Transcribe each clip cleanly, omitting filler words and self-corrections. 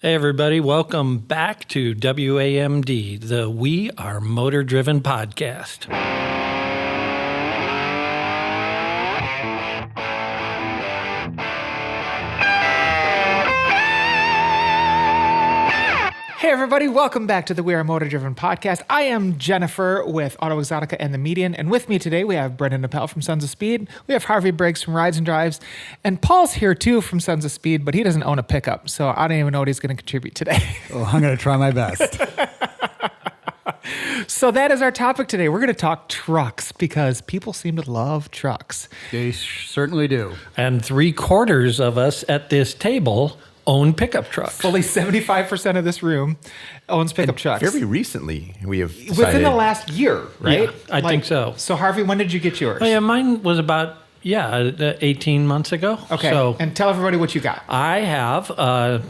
Hey, everybody. Welcome back to WAMD, the We Are Motor Driven podcast. Hey everybody, welcome back to the We Are Motor Driven podcast. I am Jennifer with Auto Exotica and The Median, and with me today we have Brendan Appel from Sons of Speed, we have Harvey Briggs from Rides and Drives, and Paul's here too from Sons of Speed, but he doesn't own a pickup, so I don't even know what he's going to contribute today. Oh, I'm going to try my best. So that is our topic today. We're going to talk trucks because people seem to love trucks. They certainly do. And 3/4 of us at this table own pickup trucks. Fully 75% of this room owns pickup trucks. Very recently, we have decided. Within the last year, right? Yeah, I think so. So Harvey, when did you get yours? Oh, yeah, mine was about, 18 months ago. Okay, So and tell everybody what you got. I have a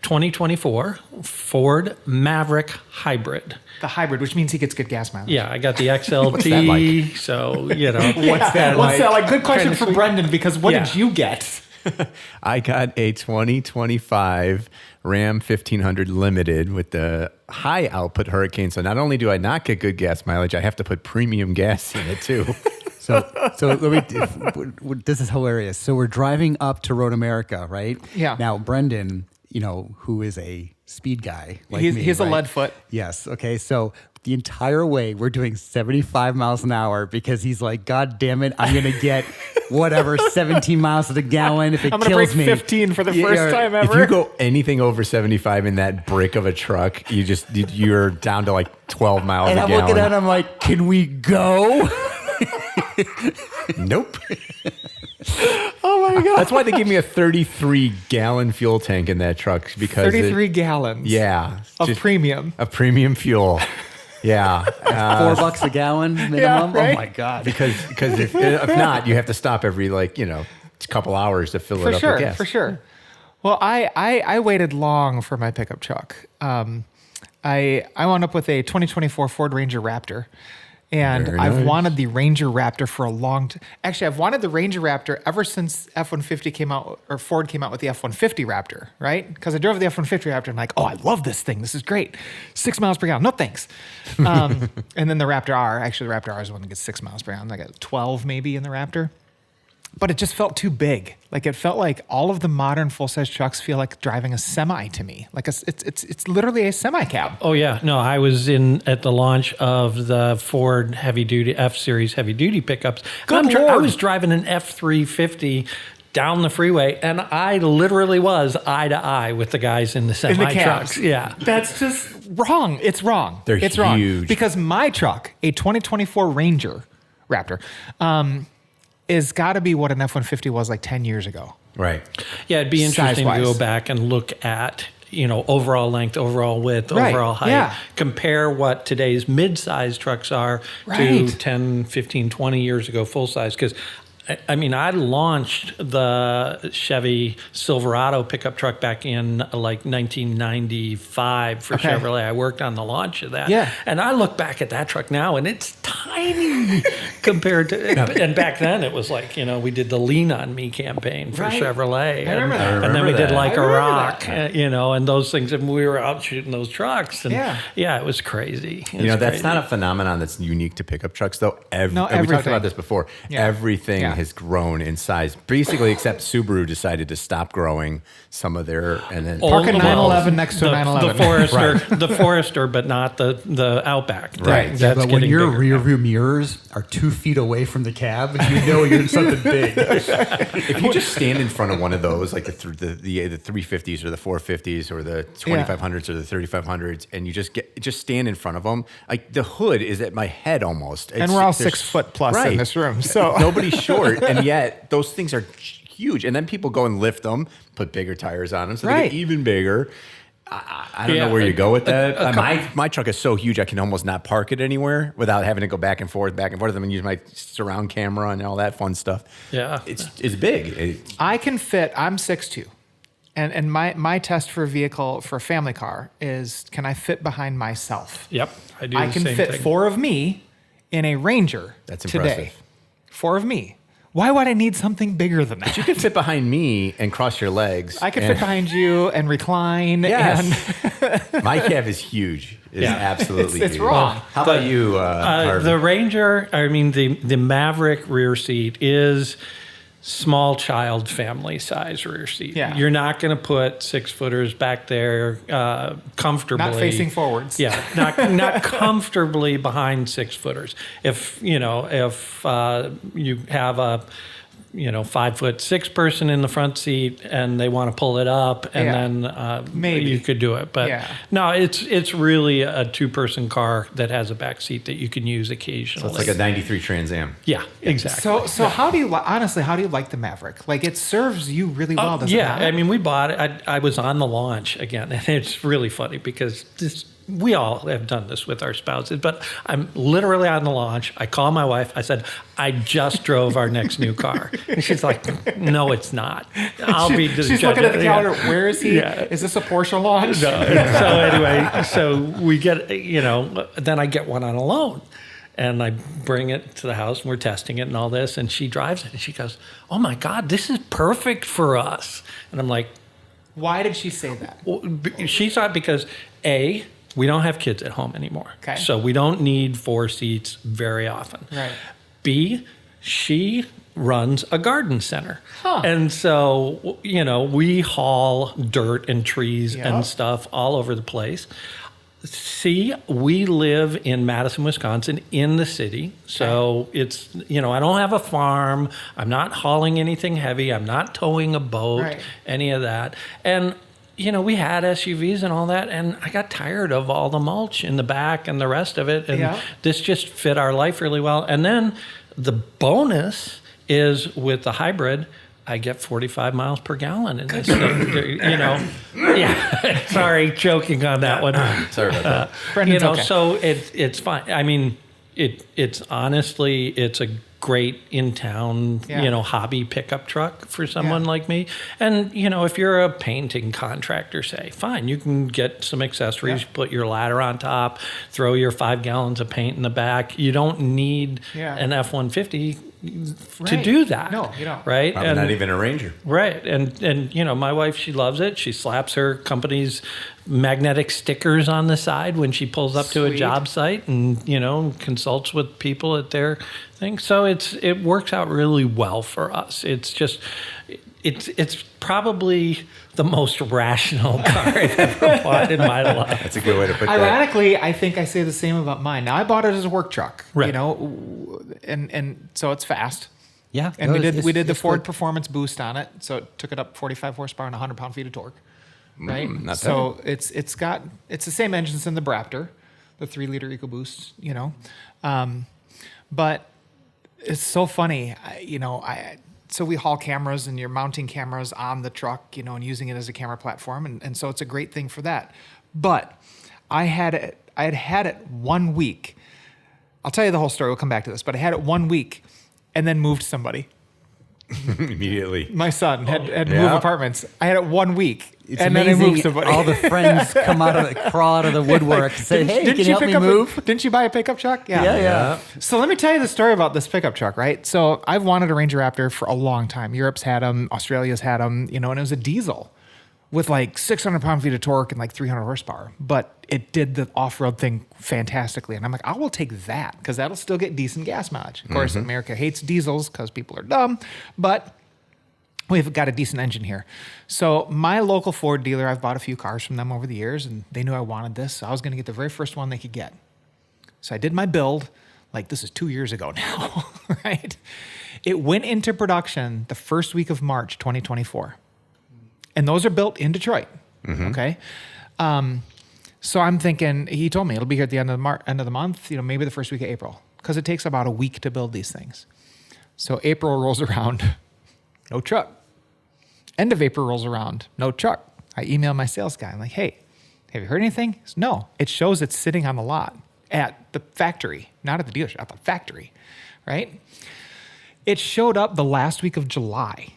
2024 Ford Maverick Hybrid. The hybrid, which means he gets good gas mileage. Yeah, I got the XLT. What's that like? So, What's that like? Good question Kinda for sweet. Brendan, because what Yeah. did you get? I got a 2025 Ram 1500 Limited with the high output Hurricane. So not only do I not get good gas mileage, I have to put premium gas in it too. So let me. This is hilarious. So we're driving up to Road America, right? Yeah. Now Brendan, who is a speed guy like me, He's right? a lead foot. Yes. Okay. So the entire way we're doing 75 miles an hour because he's like, God damn it, I'm gonna get whatever 17 miles to the gallon if it I'm gonna kills break me. 15 for the first time If ever. you go anything over 75 in that brick of a truck, you're down to like 12 miles And a I'm gallon. looking at him like, can we go? Nope. Oh my god! That's why they gave me a 33 gallon fuel tank in that truck because 33 gallons. Yeah, Of just premium. a premium fuel. Yeah. $4 a gallon minimum. Yeah, right? Oh my God. Because if not, you have to stop every couple hours to fill it up with gas. For sure. Well, I waited long for my pickup truck. I wound up with a 2024 Ford Ranger Raptor. And Very I've nice. wanted the Ranger Raptor for a long time. Actually, I've wanted the Ranger Raptor ever since F-150 came out, or Ford came out with the F-150 Raptor, right? Because I drove the F-150 Raptor and I'm like, oh, I love this thing. This is great. 6 miles per gallon. No, thanks. And then the Raptor R. Actually, the Raptor R is the one that gets 6 miles per gallon. I got 12 maybe in the Raptor. But it just felt too big. Like it felt like all of the modern full-size trucks feel like driving a semi to me. Like it's literally a semi-cab. Oh, yeah. No, I was at the launch of the Ford F-Series heavy-duty pickups. Good I Lord. was driving an F-350 down the freeway, and I literally was eye to eye with the guys in the In the semi cabs. trucks. Yeah. That's just wrong. It's wrong. They're it's wrong. huge. Because my truck, a 2024 Ranger Raptor, is got to be what an F-150 was like 10 years ago. Right. Yeah, it'd be interesting to Size-wise. go back and look at, overall length, overall width, Right, overall height. yeah. Compare what today's mid-size trucks are Right. to 10, 15, 20 years ago full size. Because, I launched the Chevy Silverado pickup truck back in like 1995 for Okay. Chevrolet. I worked on the launch of that. Yeah. And I look back at that truck now and it's tiny compared to, and back then it was like, we did the Lean On Me campaign for Right. Chevrolet. I remember that. And then we did that. like I a remember rock, that. and those things. And we were out shooting those trucks. And Yeah. it was crazy. That's not a phenomenon that's unique to pickup trucks, though. No, We talked everything. about this before. Yeah. Everything Yeah. has grown in size, basically, except Subaru decided to stop growing some of their, and then Park a Well, 911 next to a 911. The Forester, the Forester, but not the Outback. Right. That's Yeah, but when getting your bigger. rear view mirrors are 2 feet away from the cab, you know you're in something big. if you just stand in front of one of those, like the 350s or the 450s or the 2500s or the 3500s, and you just stand in front of them, like the hood is at my head almost. And we're all there's- 6 foot plus in Right. this room. So Nobody's short, and yet those things are huge. And then people go and lift them, put bigger tires on them, so they Right. get even bigger. I don't Yeah, know where you go with that. a couple- My truck is so huge, I can almost not park it anywhere without having to go back and forth. I'm going to use my surround camera and all that fun stuff. Yeah. It's big. I can fit, I'm 6'2". And my test for a vehicle, for a family car, is can I fit behind myself? Yep. I do I the can same fit thing. 4 of me in a Ranger That's today. impressive. 4 of me. Why would I need something bigger than that? You could fit behind me and cross your legs. I could fit behind you and recline. Yes. My cab is huge. It's absolutely It's huge. wrong. How about you, Harvey? The Ranger, I mean, the Maverick rear seat is small child family size rear seat. Yeah. You're not going to put 6-footers back there comfortably. Not facing forwards. Yeah, not comfortably behind 6-footers. If you have a 5'6" person in the front seat and they want to pull it up, and then Maybe you could do it. But no, it's really a 2-person car that has a back seat that you can use occasionally. So it's like a 93 Trans Am. Yeah, exactly. So how do you honestly? How do you like the Maverick? Like it serves you really well, doesn't it? Yeah, I mean, we bought it. I was on the launch again, and it's really funny because we all have done this with our spouses, but I'm literally on the launch. I call my wife. I said, I just drove our next new car. And she's like, no, it's not. I'll be the She's judge. looking at the calendar. Where is he? Yeah. Is this a Porsche launch? No. So anyway, so we get, then I get one on a loan. And I bring it to the house, and we're testing it and all this. And she drives it, and she goes, oh, my God, this is perfect for us. And I'm like, why did she say that? well, she thought because, A, we don't have kids at home anymore. Okay. So we don't need 4 seats very often. Right. B, she runs a garden center. Huh. And so, we haul dirt and trees and stuff all over the place. C, we live in Madison, Wisconsin, in the city. So it's, I don't have a farm. I'm not hauling anything heavy. I'm not towing a boat, any of that. And we had SUVs and all that, and I got tired of all the mulch in the back and the rest of it. And this just fit our life really well. And then the bonus is with the hybrid, I get 45 miles per gallon in this thing. Yeah. Sorry, joking on that one. Sorry about that. Brendan's okay. So it's fine. I mean, it's honestly, it's a great in-town, hobby pickup truck for someone like me. And, if you're a painting contractor, say, fine, you can get some accessories, put your ladder on top, throw your 5 gallons of paint in the back. You don't need an F-150 to do that. No, you don't. Right? Probably not even a Ranger. Right. And my wife, she loves it. She slaps her company's magnetic stickers on the side when she pulls up to a job site and, consults with people at their thing. So it works out really well for us. It's just, it's probably the most rational car I've ever bought in my life. That's a good way to put that. Ironically, I think I say the same about mine. Now I bought it as a work truck, Right. and so it's fast. Yeah. And we did the it's Ford good. Performance boost on it, so it took it up 45 horsepower and 100 pound-feet of torque. Right. Not So it's the same engines in the Braptor, the 3-liter EcoBoost. But it's so funny. So we haul cameras, and you're mounting cameras on the truck, and using it as a camera platform, and so it's a great thing for that. But I had it 1 week. I'll tell you the whole story. We'll come back to this, but I had it 1 week, and then moved somebody. Immediately. My son had to move apartments. I had it 1 week, It's and then I amazing. moved somebody. All the friends crawl out of the woodwork, say, "Hey, can you help me move?" Didn't you buy a pickup truck? Yeah. So let me tell you the story about this pickup truck, right? So I've wanted a Ranger Raptor for a long time. Europe's had them, Australia's had them, and it was a diesel with like 600 pound-feet of torque and like 300 horsepower. But it did the off-road thing fantastically. And I'm like, I will take that because that'll still get decent gas mileage. Of course, America hates diesels because people are dumb, but we've got a decent engine here. So my local Ford dealer, I've bought a few cars from them over the years, and they knew I wanted this. So I was going to get the very first one they could get. So I did my build. Like, this is 2 years ago now, right? It went into production the first week of March 2024. And those are built in Detroit, okay? So I'm thinking, he told me it'll be here at the end of the month, maybe the first week of April, because it takes about a week to build these things. So April rolls around, no truck. End of April rolls around, no truck. I email my sales guy. I'm like, hey, have you heard anything? He goes, no. It shows it's sitting on the lot at the factory, not at the dealership, at the factory, right? It showed up the last week of July.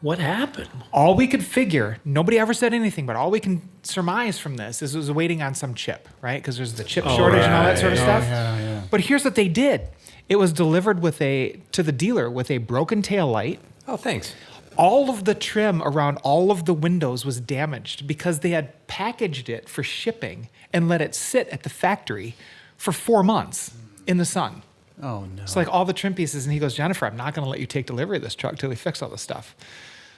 What happened? All we could figure, nobody ever said anything, but all we can surmise from this is it was waiting on some chip, right? Because there's the chip shortage and all that sort of stuff. Yeah. But here's what they did. It was delivered to the dealer with a broken tail light. Oh, thanks. All of the trim around all of the windows was damaged because they had packaged it for shipping and let it sit at the factory for 4 months in the sun. Oh, no. So like all the trim pieces, and he goes, Jennifer, I'm not going to let you take delivery of this truck till we fix all this stuff.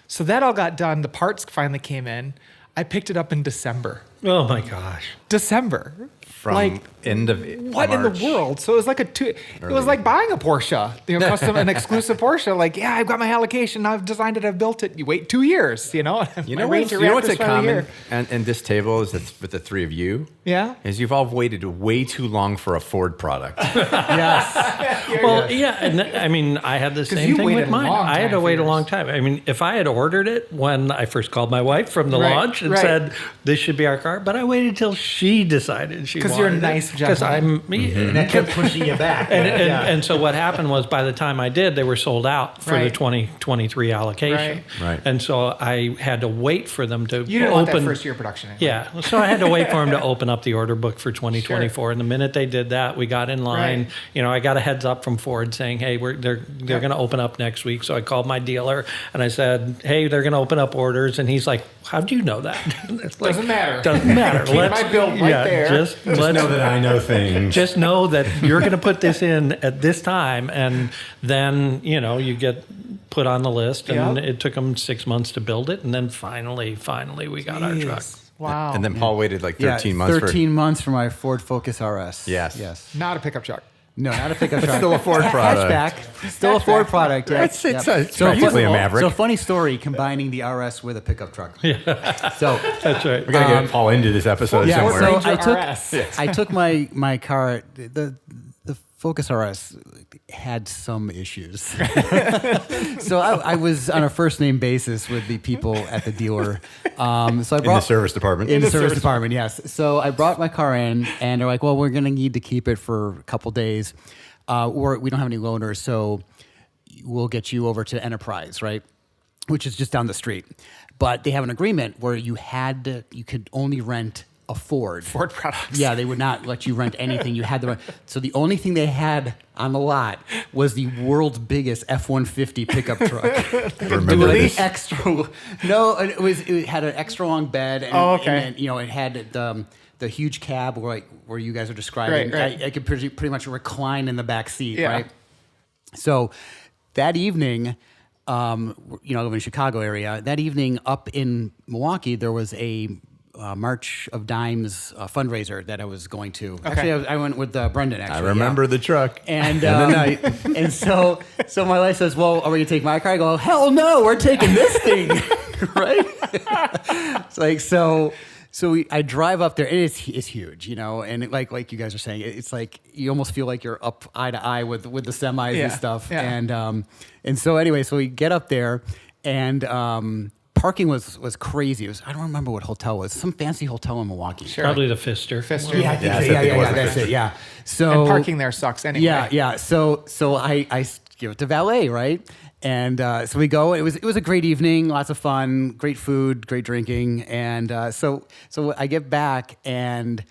So that all got done. The parts finally came in. I picked it up in December. Oh my gosh. December. From end of What in March. the world? So it was like it was like buying a Porsche, an exclusive Porsche. Like, yeah, I've got my allocation. I've designed it. I've built it. You wait 2 years, You know what's a common and this table is with the three of you? Yeah. Is you've all waited way too long for a Ford product. Yes. Well, yeah, and I mean, I had the same you thing waited with a mine. long I had time to for wait a yours. long time. I mean, if I had ordered it when I first called my wife from the Right, launch and right. said this should be our car, but I waited till she decided she wanted it. 'Cause you're a nice Because gentleman. And that kept pushing you back. And so what happened was by the time I did, they were sold out for the Right. 2023 allocation. Right. And so I had to wait for them to You didn't open. want that first year production. Anyway. Yeah, so I had to wait for them to open up the order book for 2024. And the minute they did that, we got in line. Right. I got a heads up from Ford saying, "Hey, they're going to open up next week." So I called my dealer and I said, "Hey, they're going to open up orders." And he's like, "How do you know that?" It's like, Doesn't matter. Doesn't matter. Keep my bill right there. Just Just know that I know things. just know that you're going to put this in at this time, and then you get put on the list. And Yep. it took them 6 months to build it, and then finally, we got our truck. Jeez. Wow. And then Paul waited like 13 months 13 months for my Ford Focus RS. Yes. Yes. Not a pickup truck. No, not a pickup truck. still a Ford product. Hatchback. Still a Ford product. Yeah. It's practically first a of all, Maverick. So funny story combining the RS with a pickup truck. Yeah. So That's right. We got to get Paul into this episode yeah, somewhere. so Ranger I RS. took my car. The Focus RS had some issues. So I was on a first name basis with the people at the dealer. So I in the brought service department. in the service department, yes. So I brought my car in, and they're like, "Well, we're going to need to keep it for a couple days, or we don't have any loaners, so we'll get you over to Enterprise, right? Which is just down the street. But they have an agreement where you could only rent a Ford products. Yeah, they would not let you rent anything. You had to rent. So the only thing they had on the lot was the world's biggest F-150 pickup truck. Remember With this? extra? No, it had an extra long bed. And, Oh, okay. And then, it had the huge cab where you guys are describing. Right. I could pretty much recline in the back seat, Yeah. right? So that evening, I live in the Chicago area. That evening up in Milwaukee, there was a March of Dimes fundraiser that I was going to. Actually, I went with Brendan. I Actually, remember the truck And the night. and so my wife says, "Well, are we gonna take my car?" I go, "Hell no, we're taking this thing." Right? It's like so. I drive up there. It's huge, and like you guys are saying, it's like you almost feel like you're up eye to eye with the semis and stuff. Yeah. And so anyway, so we get up there, and parking was crazy. I don't remember what hotel it was. Some fancy hotel in Milwaukee. Sure. Probably the Fister. Fister. Yeah, I think Yeah, so. I think it was Yeah. a That's Fister. it. Yeah. So And parking there sucks anyway. Yeah. So I give it to valet, right? And so we go. It was a great evening, lots of fun, great food, great drinking, and so I get back and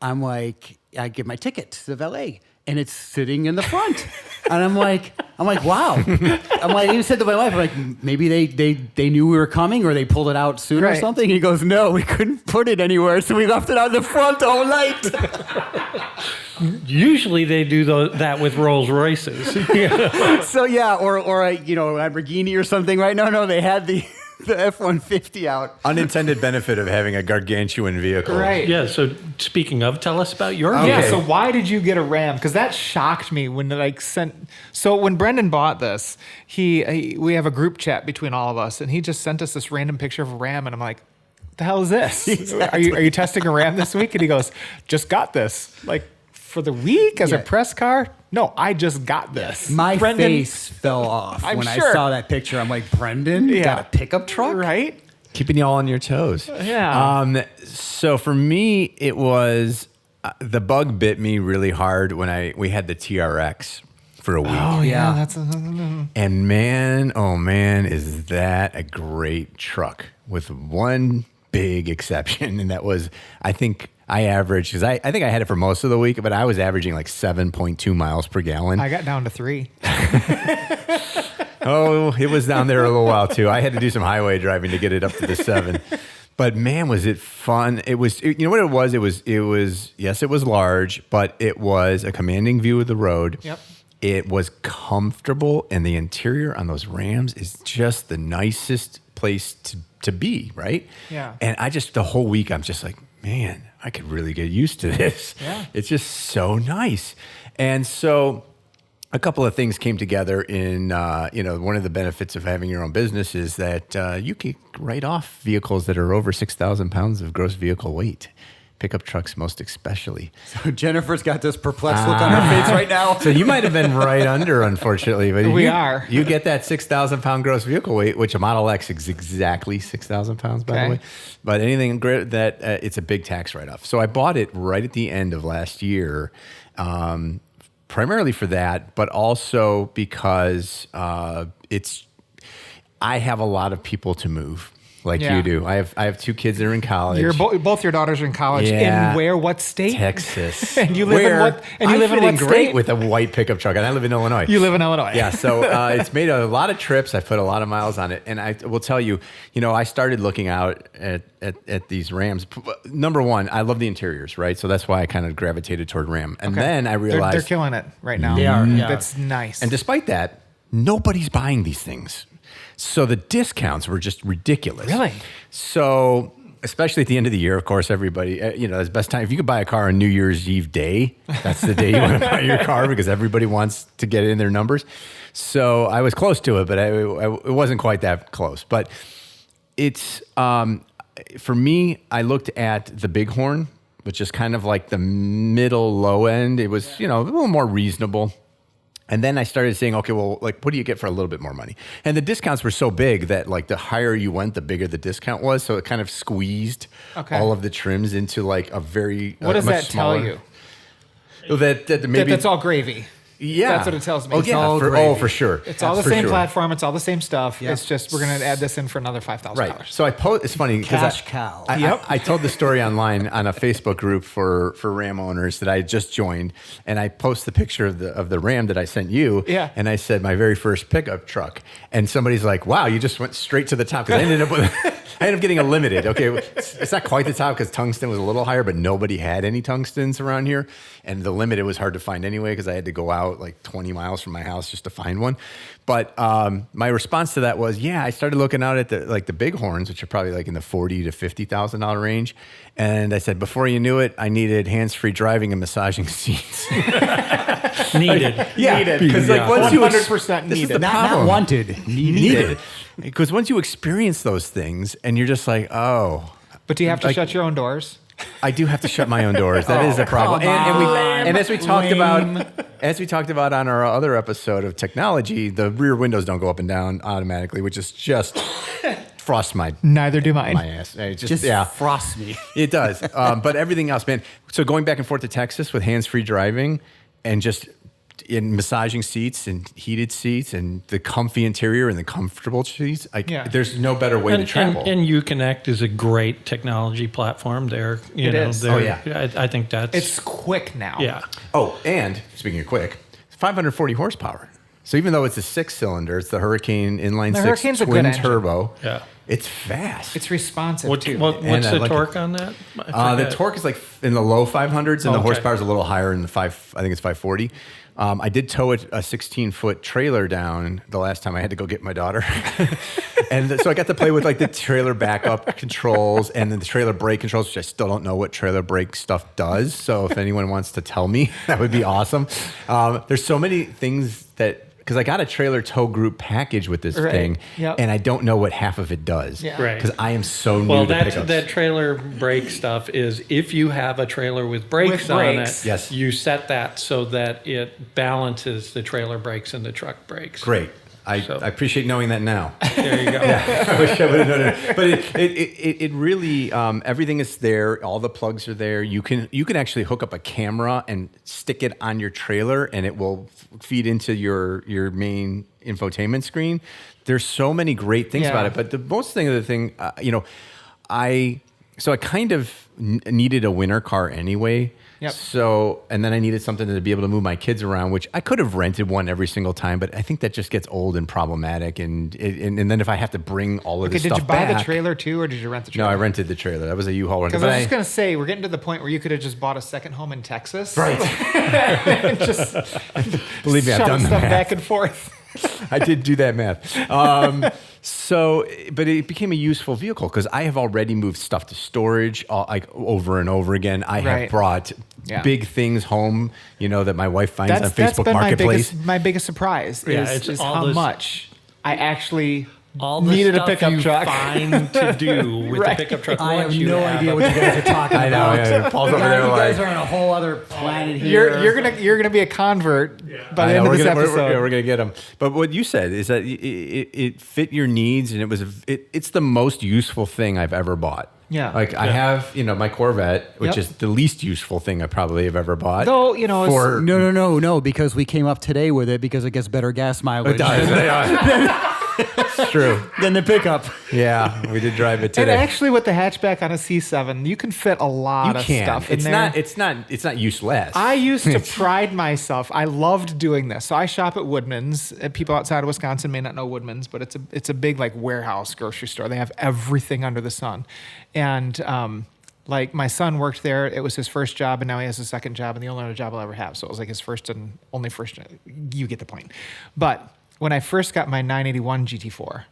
I'm like, I give my ticket to the valet, and it's sitting in the front, and I'm like, wow. I'm like, I even said to my wife, I'm like, maybe they knew we were coming, or they pulled it out sooner or Right. something. He goes, no, we couldn't put it anywhere, so we left it out in the front all night. Usually they do that with Rolls Royces. So yeah, or a Lamborghini or something, right? No, they had the F-150 out. Unintended benefit of having a gargantuan vehicle. Right. Yeah. So speaking of, tell us about your Yeah, vehicle. so why did you get a Ram? Because that shocked me when So when Brendan bought this, we have a group chat between all of us, and he just sent us this random picture of a Ram, and I'm like, the hell is this? Exactly. Are you testing a Ram this week? And he goes, just got this. Like, for the week as a Yeah. press car? No, I just got this. My Brendan- face fell off I'm when sure. I saw that picture. I'm like, Brendan Yeah. got a pickup truck? Right? Keeping you all on your toes. Yeah. So for me, it was the bug bit me really hard when we had the TRX for a week. Oh, Yeah. that's And man, oh man, is that a great truck with one big exception. And that was, I think I averaged, because I think I had it for most of the week, but I was averaging like 7.2 miles per gallon. I got down to 3. Oh, it was down there a little while too. I had to do some highway driving to get it up to the 7. But man, was it fun. You know what it was? Yes, it was large, but it was a commanding view of the road. Yep. It was comfortable, and the interior on those Rams is just the nicest place to be, right? Yeah. And the whole week, I'm just like, man, I could really get used to this. Yeah. It's just so nice. And so a couple of things came together in, one of the benefits of having your own business is that you can write off vehicles that are over 6,000 pounds of gross vehicle weight. Pickup trucks, most especially. So Jennifer's got this perplexed look on her face right now. So you might have been right under, unfortunately. But We are. You get that 6,000 pound gross vehicle weight, which a Model X is exactly 6,000 pounds, by the way. But anything greater that it's a big tax write-off. So I bought it right at the end of last year. Primarily for that, but also because I have a lot you move like you do. I have 2 kids that are in college. Both your daughters are in college. Yeah. In where? What state? Texas. And you live in what? And you live in what great state? with a white pickup truck, and I live in Illinois. You live in Illinois. Yeah, so it's made a lot of trips. I put a lot of miles on it, and I will tell you, I started looking out at these Rams. Number one, I love the interiors, right? So that's why I kind of gravitated toward Ram. And then I realized they're killing it right now. They are, yeah. That's nice. And despite that, nobody's buying these things. So the discounts were just ridiculous. Really? So, especially at the end of the year, of course, everybody, that's the best time. If you could buy a car on New Year's Eve day, that's the day you want to buy your car because everybody wants to get it in their numbers. So I was close to it, but it wasn't quite that close. But it's, for me, I looked at the Bighorn, which is kind of like the middle low end. It was, a little more reasonable. And then I started saying, okay, well, what do you get for a little bit more money? And the discounts were so big that the higher you went, the bigger the discount was. So it kind of squeezed all of the trims into a very what does much that smaller. tell you? That maybe That's all gravy. Yeah, That's what it tells me. Oh It's yeah, all for sure. It's all the For same sure. platform. It's all the same stuff. It's just we're going to add this in for another $5,000. Right. So it's funny because Cash cow. I told the story online on a Facebook group for Ram owners that I just joined, and I post the picture of the Ram that I sent you. Yeah. And I said my very first pickup truck, and somebody's like, "Wow, you just went straight to the top." Because I ended up getting a limited. Okay, it's not quite the top because tungsten was a little higher, but nobody had any tungstens around here, and the limited was hard to find anyway because I had to go out 20 miles from my house just to find one. But my response to that was, I started looking out at the Bighorns, which are probably in the $40,000 to $50,000 range, and I said before you knew it, I needed hands-free driving and massaging seats. Needed. Needed because once 100% this is needed. the Not problem. wanted. Needed. Because once you experience those things, and you're just like, oh. But do you have to shut your own doors? I do have to shut my own doors. That is a problem. And as we talked about on our other episode of technology, the rear windows don't go up and down automatically, which is just frost my Neither do mine. ass. Just frost me. It does. But everything else, man. So going back and forth to Texas with hands-free driving and just in massaging seats and heated seats and the comfy interior and the comfortable seats, there's no better way to travel. And Uconnect is a great technology platform there. It is. Oh, yeah. I think that's... It's quick now. Yeah. Oh, and speaking of quick, it's 540 horsepower. So even though it's a 6-cylinder, it's the Hurricane inline The 6 Hurricane's a good twin engine. turbo. Yeah. It's fast. It's responsive What's too. the torque on that? The torque is in the low 500s, and the Okay. horsepower is a little higher in the I think it's 540. I did tow a 16-foot trailer down the last time I had to go get my daughter. And so I got to play with the trailer backup controls and then the trailer brake controls, which I still don't know what trailer brake stuff does. So if anyone wants to tell me, that would be awesome. There's so many things because I got a trailer tow group package with this thing, and I don't know what half of it does. Yeah. Right. Because I am so new to pickups. That trailer brake stuff is if you have a trailer with brakes on brakes. it, Yes. you set that so that it balances the trailer brakes and the truck brakes. Great. I appreciate knowing that now. There you go. I wish I would have known it. But it really, everything is there. All the plugs are there. You can actually hook up a camera and stick it on your trailer, and it will feed into your main infotainment screen. There's so many great things about it. But the most thing of the thing, So I kind of needed a winter car anyway. Yep. So, and then I needed something to be able to move my kids around, which I could have rented one every single time, but I think that just gets old and problematic. And then if I have to bring all of this Did stuff you buy back, the trailer too, or did you rent the No, trailer? I rented the trailer. That was a U-Haul rental. Because I was just going to say, we're getting to the point where you could have just bought a second home in Texas. Right. And just Believe me, I've shuttle done the stuff math. back and forth. I did do that math. But it became a useful vehicle because I have already moved stuff to storage like over and over again. I have Right. brought Yeah. big things home, that my wife finds on That's Facebook been Marketplace. my biggest surprise Yeah, is it's all how this- much I actually All the needed a stuff pickup you truck. find to do with Right. the pickup truck. I have once you no have idea a- what you guys are talking I know. about. Yeah, Paul's over there You like. guys are on a whole other planet here. You're gonna be a convert by the I end know, of this we're episode. gonna get them. But what you said is that it fit your needs, and it's the most useful thing I've ever bought. Yeah. Like I have, my Corvette, which Yep. is the least useful thing I probably have ever bought. Though, it's- for No, because we came up today with it because it gets better gas mileage It's true. than the pickup. Yeah, we did drive it And today. actually, with the hatchback on a C7, you can fit a lot You of can. stuff in It's there. not. It's not useless. I used to pride myself. I loved doing this. So I shop at Woodman's. People outside of Wisconsin may not know Woodman's, but it's a big like warehouse grocery store. They have everything under the sun, and like my son worked there. It was his first job, and now he has a second job, and the only other job I'll ever have. So it was like his first and only first. You get the point. But when I first got my 981 GT4,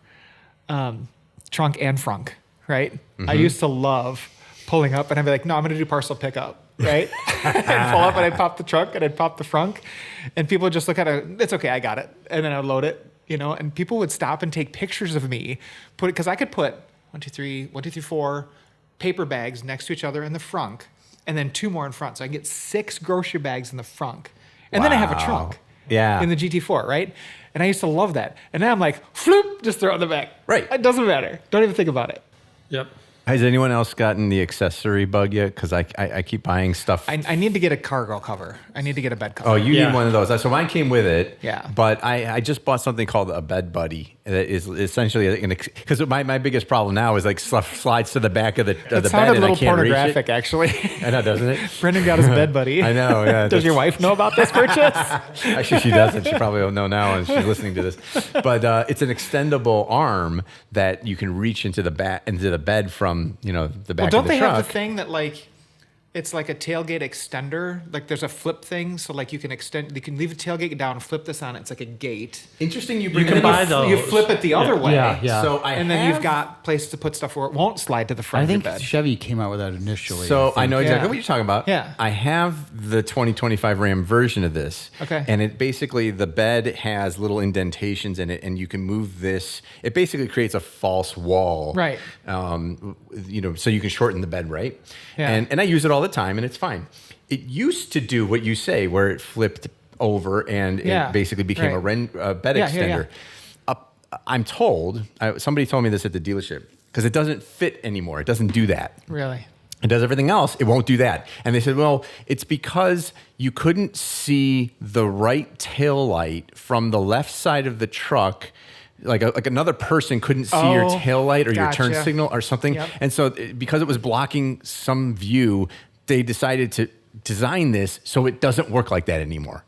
trunk and frunk, right? I used to love pulling up, and I'd be like, no, I'm going to do parcel pickup. Right? I'd pull up and I'd pop the trunk and I'd pop the frunk, and people would just look at it. It's okay, I got it. And then I'd load it, and people would stop and take pictures of me, because I could put 4 paper bags next to each other in the frunk, and then 2 more in front. So I get 6 grocery bags in the frunk. And then I have a Wow. trunk. Yeah. In the GT4, right? And I used to love that. And now I'm like, floop, just throw it in the back. Right. It doesn't matter. Don't even think about it. Yep. Has anyone else gotten the accessory bug yet? Because I keep buying stuff. I need to get a cargo cover. I need to get a bed cover. Oh, you Yeah. need one of those. So mine came with it. Yeah. But I just bought something called a bed buddy. That is essentially because my biggest problem now is like slides to the back of the It bed sounded a and I little can't reach pornographic, it. actually. I know, doesn't it? Brendan got his bed buddy. I know. Yeah. Does your wife know about this purchase? Actually, she doesn't. She probably won't know now, and she's listening to this. But it's an extendable arm that you can reach into the bed from the back Well, don't of the they truck. have the thing that it's like a tailgate extender? Like there's a flip thing, so like you can leave the tailgate down and flip this on it. It's like a gate. Interesting. You You bring can it buy up. those. You flip it the other way. Yeah. So And then you've got places to put stuff where it won't slide to the front I of your think bed. Chevy came out with that initially. So I know exactly Yeah. what you're talking about. Yeah. I have the 2025 Ram version of this. Okay. And it basically, the bed has little indentations in it, and you can move this. It basically creates a false wall. Right. So you can shorten the bed, right? Yeah. And I use it all the time, and it's fine. It used to do what you say, where it flipped over and Yeah. it basically became Right. a bed Yeah, extender. I'm told, somebody told me this at the dealership, because it doesn't fit anymore. It doesn't do that. Really? It does everything else. It won't do that. And they said, well, it's because you couldn't see the right tail light from the left side of the truck. Like another person couldn't see your Oh, tail light or your turn gotcha. signal or something. Yep. And so because it was blocking some view, they decided to design this so it doesn't work like that anymore.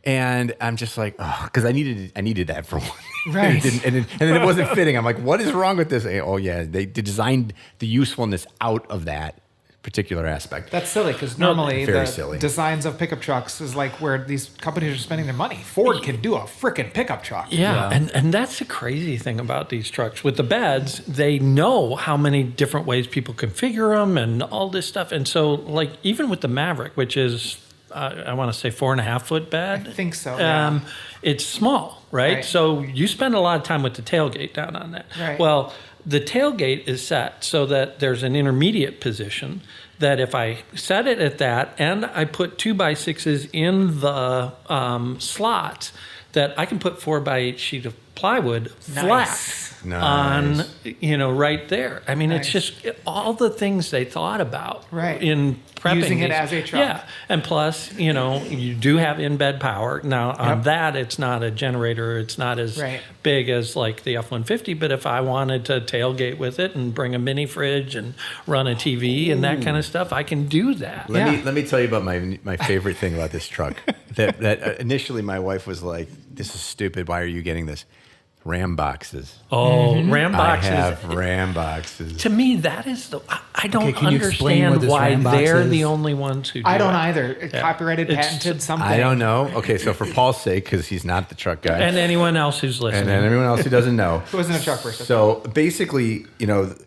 And I'm just like, oh, because I needed that for one. Right. and then it wasn't fitting. I'm like, what is wrong with this? Oh yeah, they designed the usefulness out of that particular aspect. That's silly, because normally very the silly. designs of pickup trucks is like where these companies are spending their money. Ford can do a freaking pickup truck. Yeah, and that's the crazy thing about these trucks. With the beds, they know how many different ways people configure them and all this stuff. And so, like, even with the Maverick, which is, I want to say 4.5 foot bed. I think so, yeah. It's small, right? Right. So you spend a lot of time with the tailgate down on that. Right. Well, the tailgate is set so that there's an intermediate position that if I set it at that and I put 2x6s in the slots, that I can put 4x8 sheet of plywood Nice. flat on, right there. I mean, Nice. it's just all the things they thought about Right. in prepping Using it these. as a truck. Yeah. And plus, you do have in-bed power. Now, on Yep. that, it's not a generator. It's not as Right. big as like the F-150. But if I wanted to tailgate with it and bring a mini fridge and run a TV and that kind of stuff, I can do that. Let me tell you about my favorite thing about this truck. that initially my wife was like, "This is stupid. Why are you getting this?" Ram boxes. Oh, Ram boxes. I have Ram boxes. To me, that is I don't can you explain what understand this why Ram box they're is? the only ones who do I don't it. either. Copyrighted, It's- patented, something. I don't know. Okay, so for Paul's sake, because he's not the truck guy, And anyone else who's listening. and everyone else who doesn't know. Who isn't a truck person. So basically,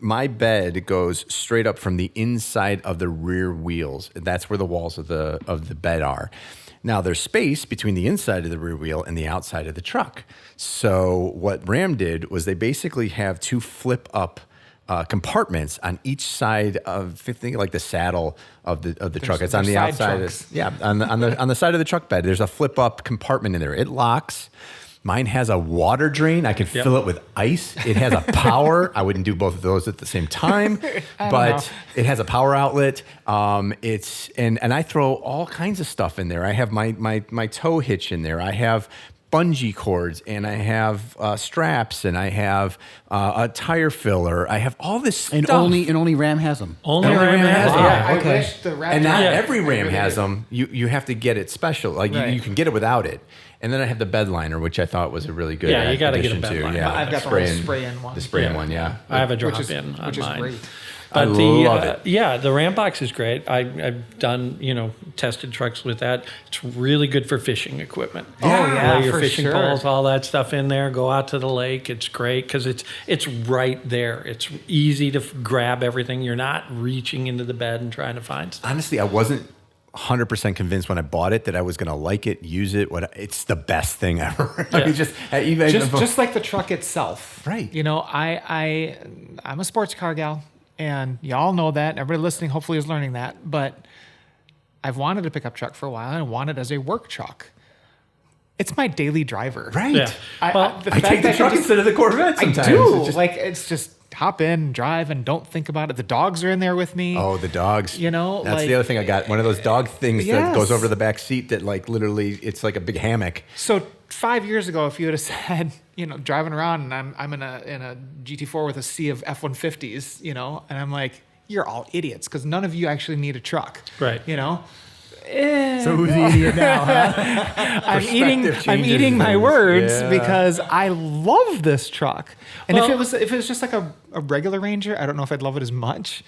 my bed goes straight up from the inside of the rear wheels. That's where the walls of the bed are. Now there's space between the inside of the rear wheel and the outside of the truck. So what Ram did was they basically have two flip up compartments on each side of, think like the saddle of the truck. It's on there's the side outside. trunks. On the side of the truck bed. There's a flip up compartment in there. It locks. Mine has a water drain. I can fill it with ice. It has a power. I wouldn't do both of those at the same time, but it has a power outlet. And I throw all kinds of stuff in there. I have my tow hitch in there. I have bungee cords, and I have straps, and I have a tire filler. I have all this stuff. And only Ram has them. Only Only Ram Ram has has it. it. Yeah, I okay. wish the Raptor. And not Yeah. every Ram really has did. them. You have to get it special. Like Right. you can get it without it. And then I have the bed liner, which I thought was a really good Yeah, you gotta get a addition bed too. liner. Yeah, I've got the whole spray-in one. The spray-in one, yeah. I have a Which drop is- in on which is mine. great. I But love it. Yeah, the Ram box is great. I've done, tested trucks with that. It's really good for fishing equipment. yeah, Lay your for fishing sure. poles, all that stuff in there. Go out to the lake. It's great because it's right there. It's easy to grab everything. You're not reaching into the bed and trying to find stuff. Honestly, I wasn't 100% convinced when I bought it that I was going to like it, use it. It's the best thing ever. I mean, just like the truck itself. Right. I'm a sports car gal, and y'all know that. Everybody listening hopefully is learning that. But I've wanted a pickup truck for a while, and I want it as a work truck. It's my daily driver. right. Yeah. Well, the I fact take the that truck just- instead of the Corvette I sometimes. do. It's just- It's just hop in, drive, and don't think about it. The dogs are in there with me. oh, the dogs. That's That's the other thing I got. One of those dog things that Yes. goes over the back seat that literally, it's like a big hammock. So 5 years ago, if you would have said, driving around and I'm in a GT4 with a sea of F-150s, and I'm like, you're all idiots because none of you actually need a truck. Right. So who's the idiot now? Huh? I'm Perspective eating changes my things. words Yeah. because I love this truck. And Well- if it was just like a regular Ranger, I don't know if I'd love it as much.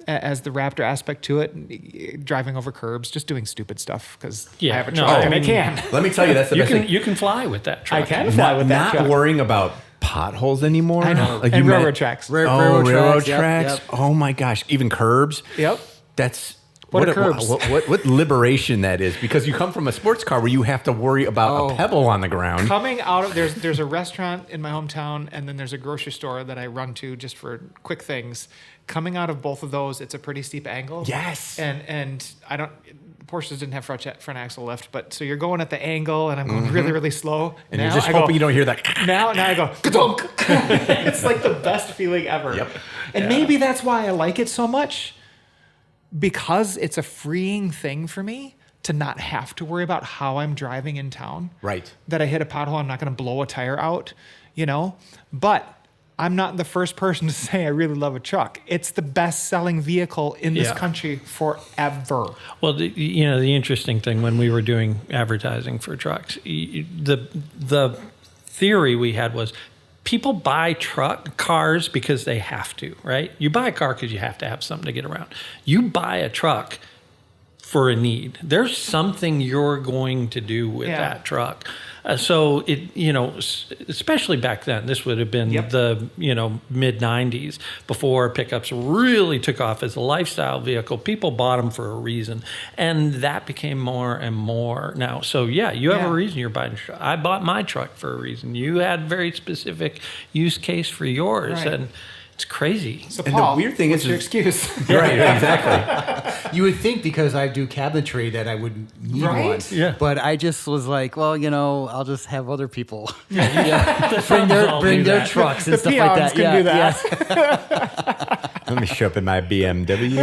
As the Raptor aspect to it, driving over curbs, just doing stupid stuff because I Yeah, have a no, truck I and I mean, can. Let me tell you, that's the You best can thing. you can fly with that truck. I can fly with that Not truck. worrying about potholes anymore. I know. Like And you railroad meant- tracks. Railroad Railroad tracks, tracks. yep. Oh my gosh, even curbs. Yep. That's What are curbs? What liberation that is, because you come from a sports car where you have to worry about a pebble on the ground. Coming out of there's a restaurant in my hometown, and then there's a grocery store that I run to just for quick things. Coming out of both of those, it's a pretty steep angle. Yes. And I don't. Porsches didn't have front axle lift, but so you're going at the angle, and I'm going really, really slow. And now you're just I go, hoping you don't hear that. Now I go, ka-dunk. It's like the best feeling ever. Yep. And maybe that's why I like it so much, because it's a freeing thing for me to not have to worry about how I'm driving in town. Right. That I hit a pothole, I'm not going to blow a tire out, But I'm not the first person to say I really love a truck. It's the best-selling vehicle in this Yeah. country forever. Well, the interesting thing when we were doing advertising for trucks, the theory we had was people buy cars because they have to, right? You buy a car because you have to have something to get around. You buy a truck for a need. There's something you're going to do with Yeah. that truck. So especially back then, this would have been Yep. the mid '90s before pickups really took off as a lifestyle vehicle. People bought them for a reason, and that became more and more now. So yeah, you have Yeah. a reason you're buying a truck. I bought my truck for a reason. You had very specific use case for yours, Right. and It's crazy. So, And Paul, the weird thing what's is- your excuse? Right, exactly. You would think because I do cabinetry that I would need Right? one. Yeah. But I just was like, well, I'll just have other people The bring subs all do their that. trucks and The stuff like peons that. can do that. Let me show up in my BMW.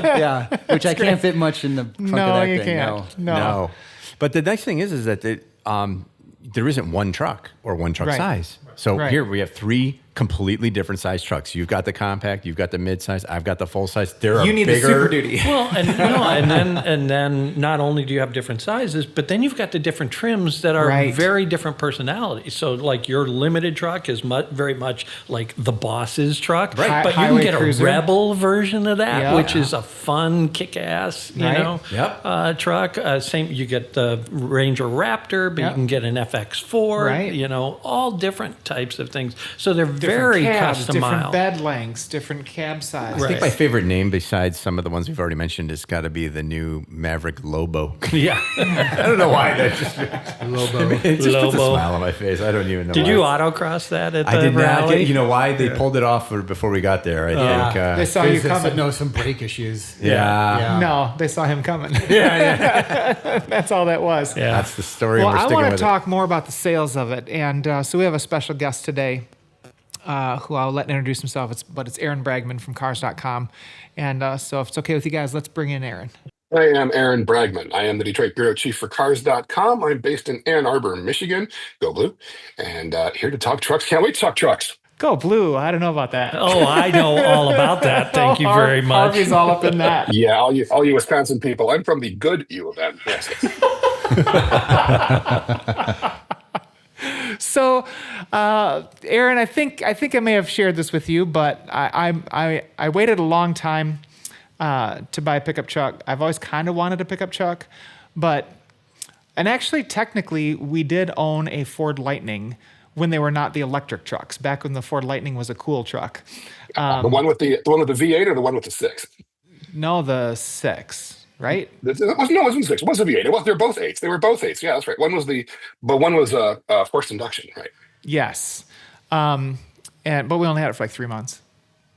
Yeah, which I can't fit much in the trunk No, of that you thing. can't. No. No. But the nice thing is that there isn't one truck or one truck Right. size. So Right. here we have three completely different size trucks. You've got the compact, you've got the mid-size, I've got the full size. They're You a need bigger, the Super Duty. Well, and then not only do you have different sizes, but then you've got the different trims that are Right. very different personalities. So like your limited truck is very much like the boss's truck, Right. but you can Highway get cruiser. a Rebel version of that, Yeah. which is a fun, kick-ass, Right. truck. Same, you get the Ranger Raptor, but Yep. you can get an FX4. Right. All different types of things. So they're Different very cabs, different customized. bed lengths, different cab size. I think Right. my favorite name besides some of the ones we've already mentioned has got to be the new Maverick Lobo. Yeah. I don't know why. That just, Lobo. it just puts a Lobo. smile on my face. I don't even know Did why. you autocross that at the I did not rally? get, you know why? They pulled it off before we got there. I think. They saw you They said, coming. no, some brake issues. Yeah. No, they saw him coming. Yeah. That's all that was. Yeah. That's the story. Well, and we're I sticking want to with talk more about the sales of it. And so we have a special guest today who I'll let introduce himself. It's Aaron Bragman from Cars.com. And so if it's okay with you guys, let's bring in Aaron. I am Aaron Bragman. I am the Detroit Bureau Chief for Cars.com. I'm based in Ann Arbor, Michigan. Go Blue. And here to talk trucks. Can't wait to talk trucks. Go Blue. I don't know about that. Oh, I know all about that. Thank you very much. Harvey's all up in that. Yeah, all you Wisconsin people. I'm from the good U of M. Yes. So, Aaron, I think I may have shared this with you, but I waited a long time to buy a pickup truck. I've always kind of wanted a pickup truck, and actually, technically, we did own a Ford Lightning when they were not the electric trucks. Back when the Ford Lightning was a cool truck. The one with the V8 or the one with the 6? No, the 6, right? It wasn't 6. It was a V8. They're both 8s. They were both 8s. Yeah, that's right. One was forced induction, right? Yes, but we only had it for like 3 months.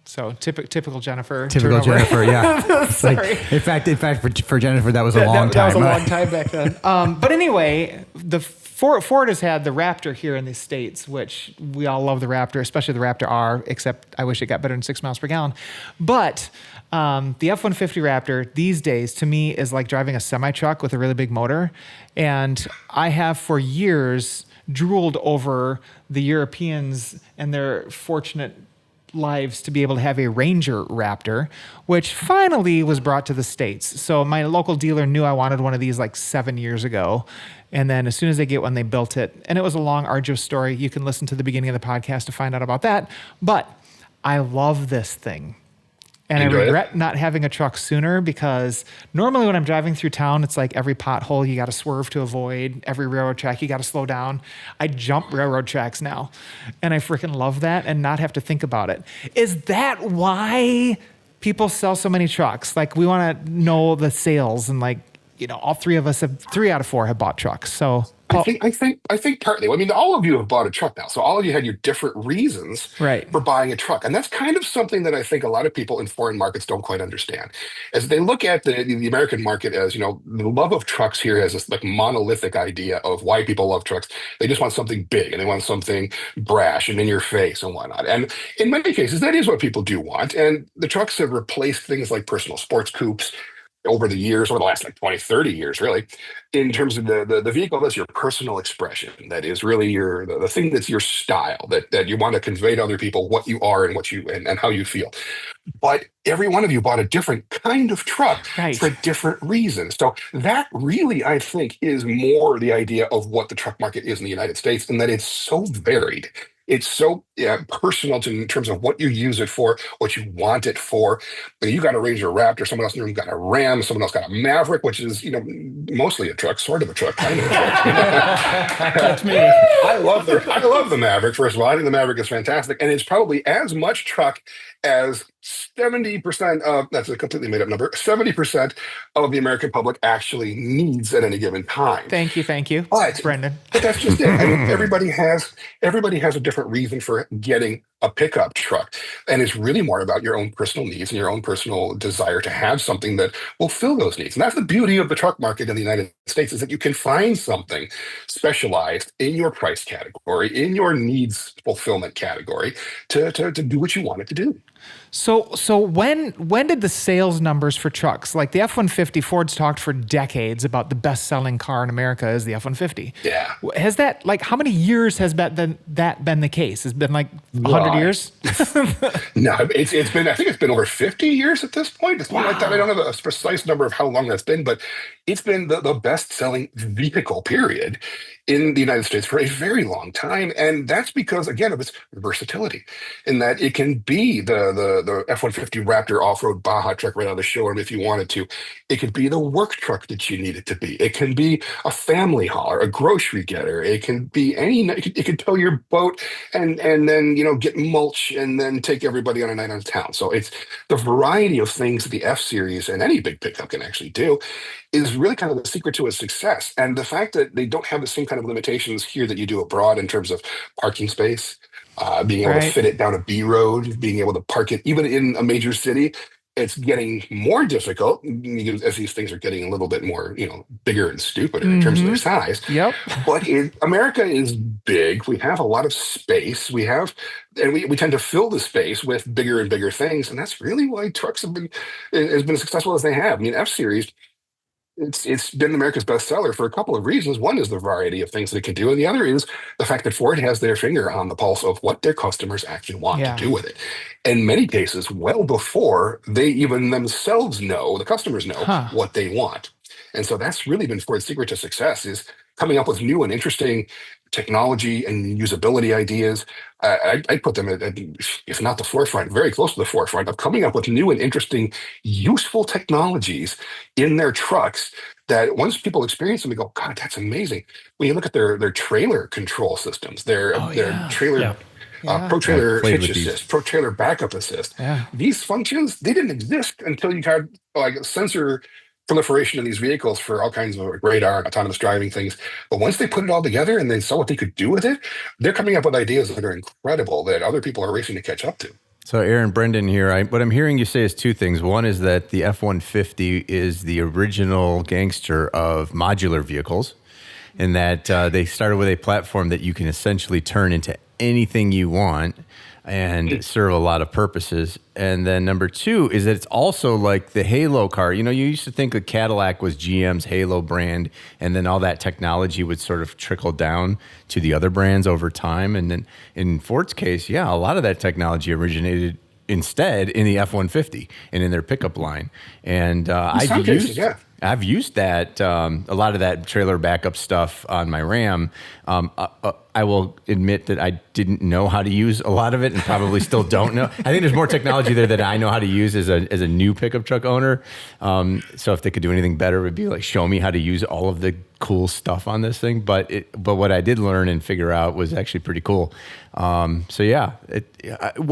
So typical Jennifer. Typical turnover. Jennifer, yeah. It's like, Sorry. in fact, for Jennifer, that was a long That time. was a long time back then. But anyway, the Ford has had the Raptor here in the States, which we all love the Raptor, especially the Raptor R, except I wish it got better than 6 miles per gallon. But the F-150 Raptor these days, to me, is like driving a semi-truck with a really big motor. And I have for years drooled over the Europeans and their fortunate lives to be able to have a Ranger Raptor, which finally was brought to the States. So my local dealer knew I wanted one of these like 7 years ago. And then as soon as they get one, they built it. And it was a long, arduous story. You can listen to the beginning of the podcast to find out about that. But I love this thing. And I Enjoy it? regret not having a truck sooner because normally when I'm driving through town, it's like every pothole you got to swerve to avoid, every railroad track you got to slow down. I jump railroad tracks now, and I freaking love that and not have to think about it. Is that why people sell so many trucks? Like we want to know the sales, and all 3 out of 4 have bought trucks. So I think partly. I mean, all of you have bought a truck now, so all of you had your different reasons Right. for buying a truck, and that's kind of something that I think a lot of people in foreign markets don't quite understand. As they look at the American market, as the love of trucks here has this like monolithic idea of why people love trucks. They just want something big and they want something brash and in your face and whatnot. And in many cases, that is what people do want. And the trucks have replaced things like personal sports coupes over the years, over the last like 20, 30 years, really, in terms of the vehicle that's your personal expression, that is really the thing that's your style, that you want to convey to other people what you are and what you and how you feel. But every one of you bought a different kind of truck Right. for different reasons. So that really, I think, is more the idea of what the truck market is in the United States, and that it's so varied. It's so personal in terms of what you use it for, what you want it for. You got a Ranger Raptor, someone else in the room got a Ram, someone else got a Maverick, which is mostly a truck, sort of a truck, kind of a truck. That's me. I love the Maverick. First of all, I think the Maverick is fantastic, and it's probably as much truck as 70% of, that's a completely made up number, 70% of the American public actually needs at any given time. Thank you, But Brendan. But that's just it. I mean, everybody has a different reason for getting a pickup truck. And it's really more about your own personal needs and your own personal desire to have something that will fill those needs. And that's the beauty of the truck market in the United States, is that you can find something specialized in your price category, in your needs fulfillment category, to do what you want it to do. So when did the sales numbers for trucks, like the F-150, Ford's talked for decades about the best-selling car in America is the F-150. Yeah. Has that, like, how many years has that been the case? Has it been like 100 years? No, it's been, I think it's been over 50 years at this point. It's like that. I don't have a precise number of how long that's been, but it's been the best-selling vehicle, period, in the United States for a very long time. And that's because, again, of its versatility, in that it can be the F-150 Raptor off-road Baja truck right out of the showroom if you wanted to. It could be the work truck that you need it to be. It can be a family hauler, a grocery getter. It can be it could tow your boat and then, get mulch and then take everybody on a night out of town. So it's the variety of things that the F-Series and any big pickup can actually do is really kind of the secret to its success. And the fact that they don't have the same kind of limitations here that you do abroad in terms of parking space, being able to fit it down a B road, being able to park it even in a major city. It's getting more difficult as these things are getting a little bit more, bigger and stupider in terms of their size. Yep. But America is big. We have a lot of space. We tend to fill the space with bigger and bigger things, and that's really why trucks has been as successful as they have. I mean, F-Series, it's been America's bestseller for a couple of reasons. One is the variety of things that it can do, and the other is the fact that Ford has their finger on the pulse of what their customers actually want to do with it. In many cases, well before they even themselves know, the customers know what they want. And so that's really been Ford's secret to success, is coming up with new and interesting technology and usability ideas. I put them at, if not the forefront, very close to the forefront of coming up with new and interesting, useful technologies in their trucks that once people experience them, they go, God, that's amazing. When you look at their trailer control systems, their trailer, pro trailer hitch assist, pro trailer backup assist, these functions, they didn't exist until you had like sensor proliferation of these vehicles for all kinds of radar and autonomous driving things. But once they put it all together and they saw what they could do with it, they're coming up with ideas that are incredible that other people are racing to catch up to. So Aaron, Brendan here. What I'm hearing you say is two things. One is that the F-150 is the original gangster of modular vehicles, and that they started with a platform that you can essentially turn into anything you want and serve a lot of purposes. And then number two is that it's also like the Halo car. You used to think that Cadillac was GM's Halo brand, and then all that technology would sort of trickle down to the other brands over time. And then in Ford's case, a lot of that technology originated instead in the F-150 and in their pickup line. And I've used that, a lot of that trailer backup stuff on my Ram. I will admit that I didn't know how to use a lot of it and probably still don't know. I think there's more technology there that I know how to use as a new pickup truck owner. So if they could do anything better, it would be like show me how to use all of the cool stuff on this thing. But what I did learn and figure out was actually pretty cool. What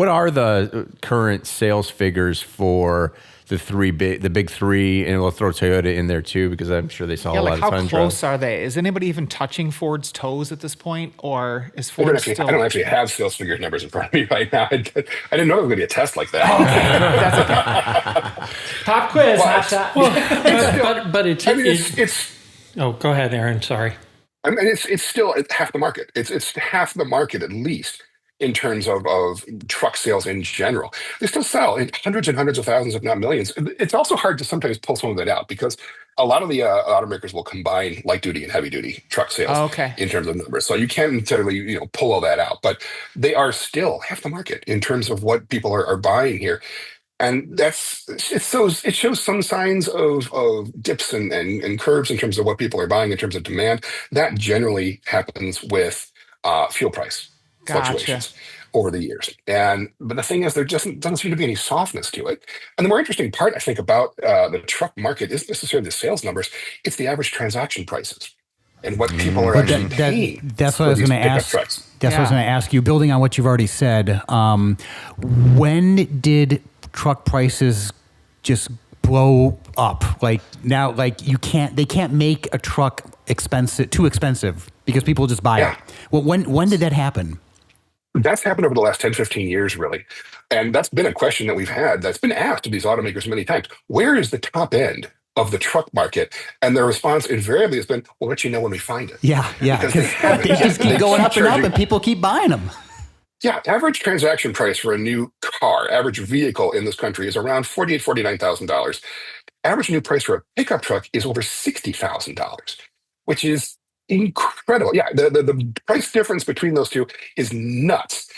are the current sales figures for the big three, and we'll throw Toyota in there too, because I'm sure they saw a lot of how Tundra. close are they? Is anybody even touching Ford's toes at this point, or is Ford I don't actually have sales figure numbers in front of me right now. I didn't know there was going to be a test like that. That's okay. Pop quiz, hot shot. But it's. Oh, go ahead, Aaron. Sorry. I mean, it's still half the market. It's half the market at least in terms of truck sales in general. They still sell in hundreds and hundreds of thousands, if not millions. It's also hard to sometimes pull some of that out because a lot of the automakers will combine light duty and heavy duty truck sales in terms of numbers. So you can't necessarily pull all that out, but they are still half the market in terms of what people are buying here. And it shows some signs of dips and curves in terms of what people are buying in terms of demand. That generally happens with fuel price fluctuations over the years. But the thing is, there just doesn't seem to be any softness to it. And the more interesting part, I think, about the truck market isn't necessarily the sales numbers, it's the average transaction prices and what people are actually paying. That's what I was going to ask. That's what I was going to ask you, building on what you've already said. When did truck prices just blow up? Like now, they can't make a truck too expensive because people just buy it. Well, when did that happen? That's happened over the last 10, 15 years, really. And that's been a question that we've had that's been asked to these automakers many times. Where is the top end of the truck market? And their response invariably has been, we'll let you know when we find it. Yeah, Because they haven't. they just keep going up and up, charging. and people keep buying them. Yeah, average transaction price for a new car, average vehicle in this country is around $49,000. Average new price for a pickup truck is over $60,000, which is incredible. Yeah, the price difference between those two is nuts.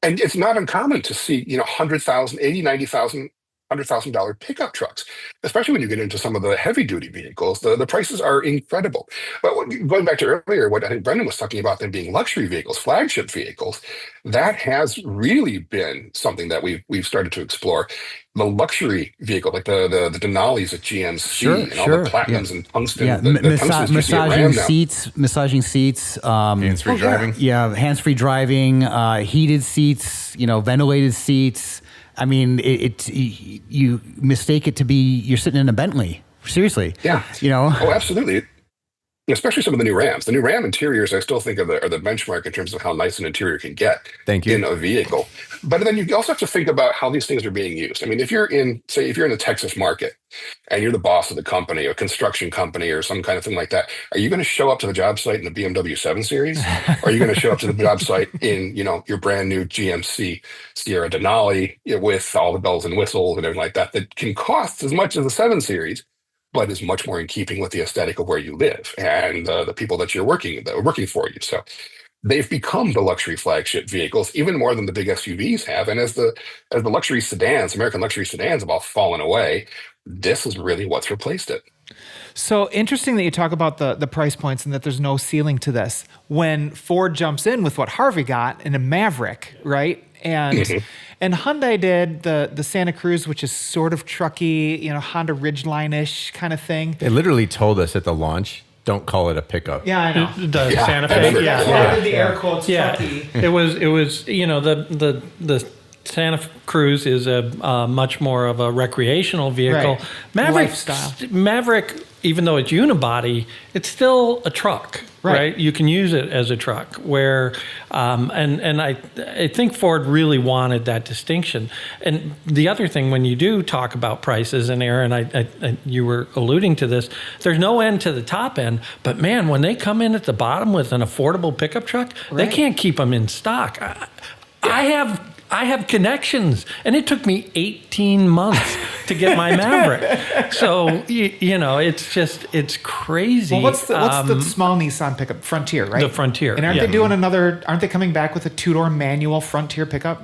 And it's not uncommon to see, 100,000, 80, 90,000, $100,000 pickup trucks, especially when you get into some of the heavy duty vehicles. The prices are incredible. But going back to earlier, what I think Brendan was talking about them being luxury vehicles, flagship vehicles, that has really been something that we've started to explore. The luxury vehicle, like the Denalis at GMC, and all the Platinums and Tungsten, Yeah, the Tungstens you see at Ram now. massaging seats, Hands-free driving. yeah, hands-free driving, heated seats, ventilated seats. I mean, you mistake it to be you're sitting in a Bentley. Seriously, Yeah. you know. Oh, absolutely. Especially some of the new Rams. The new Ram interiors, I still think are the benchmark in terms of how nice an interior can get Thank you. in a vehicle. But then you also have to think about how these things are being used. I mean, if you're in the Texas market and you're the boss of the company, a construction company or some kind of thing like that, are you going to show up to the job site in the BMW 7 Series? Or are you going to show up to the job site in, your brand new GMC Sierra Denali with all the bells and whistles and everything like that can cost as much as the 7 Series, but is much more in keeping with the aesthetic of where you live and the people that are working for you. So they've become the luxury flagship vehicles even more than the big SUVs have. And as the luxury sedans, American luxury sedans, have all fallen away, this is really what's replaced it. So interesting that you talk about the price points and that there's no ceiling to this. When Ford jumps in with what Harvey got in a Maverick, right? And and Hyundai did the Santa Cruz, which is sort of trucky, Honda Ridgeline-ish kind of thing. They literally told us at the launch, don't call it a pickup. Yeah, I know. The Santa I Fe. remember Yeah. that. Yeah, the air quotes Yeah, trucky. it was the Santa Cruz is a much more of a recreational vehicle. Right. Lifestyle. Maverick, even though it's unibody, it's still a truck, right? You can use it as a truck. Where, and I think Ford really wanted that distinction. And the other thing, when you do talk about prices, and Aaron, I you were alluding to this, there's no end to the top end. But man, when they come in at the bottom with an affordable pickup truck, they can't keep them in stock. I have connections, and it took me 18 months to get my Maverick. So, it's crazy. Well, what's the small Nissan pickup? Frontier, right? The Frontier, And aren't yeah. they doing aren't they coming back with a two-door manual Frontier pickup?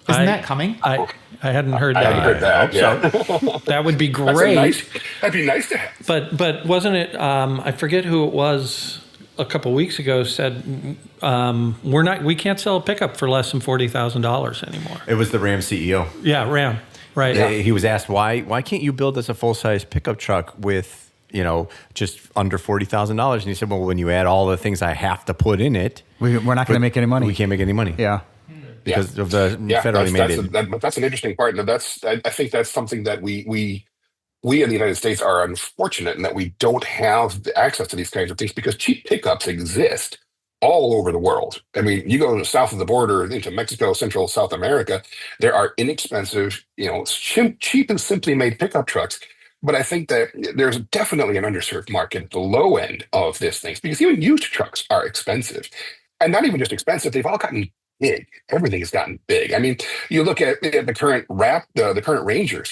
Isn't that coming? I hadn't heard I that. haven't heard that. Yeah. That would be That'd great. be nice to have. But wasn't it, I forget who it was a couple weeks ago said, we can't sell a pickup for less than $40,000 anymore. It was the Ram CEO. Yeah, Ram. Right. He was asked, why can't you build us a full-size pickup truck with, just under $40,000? And he said, well, when you add all the things I have to put in it, We're not going to make any money. we can't make any money. Yeah. Because of the federally mandated. That's an interesting part. And I think that's something that we in the United States are unfortunate in that we don't have the access to these kinds of things because cheap pickups exist all over the world. I mean, you go south of the border into Mexico, Central, South America, there are inexpensive, cheap and simply made pickup trucks. But I think that there's definitely an underserved market at the low end of this thing because even used trucks are expensive. And not even just expensive, they've all gotten big. Everything has gotten big. I mean, you look at the current the current Ranger,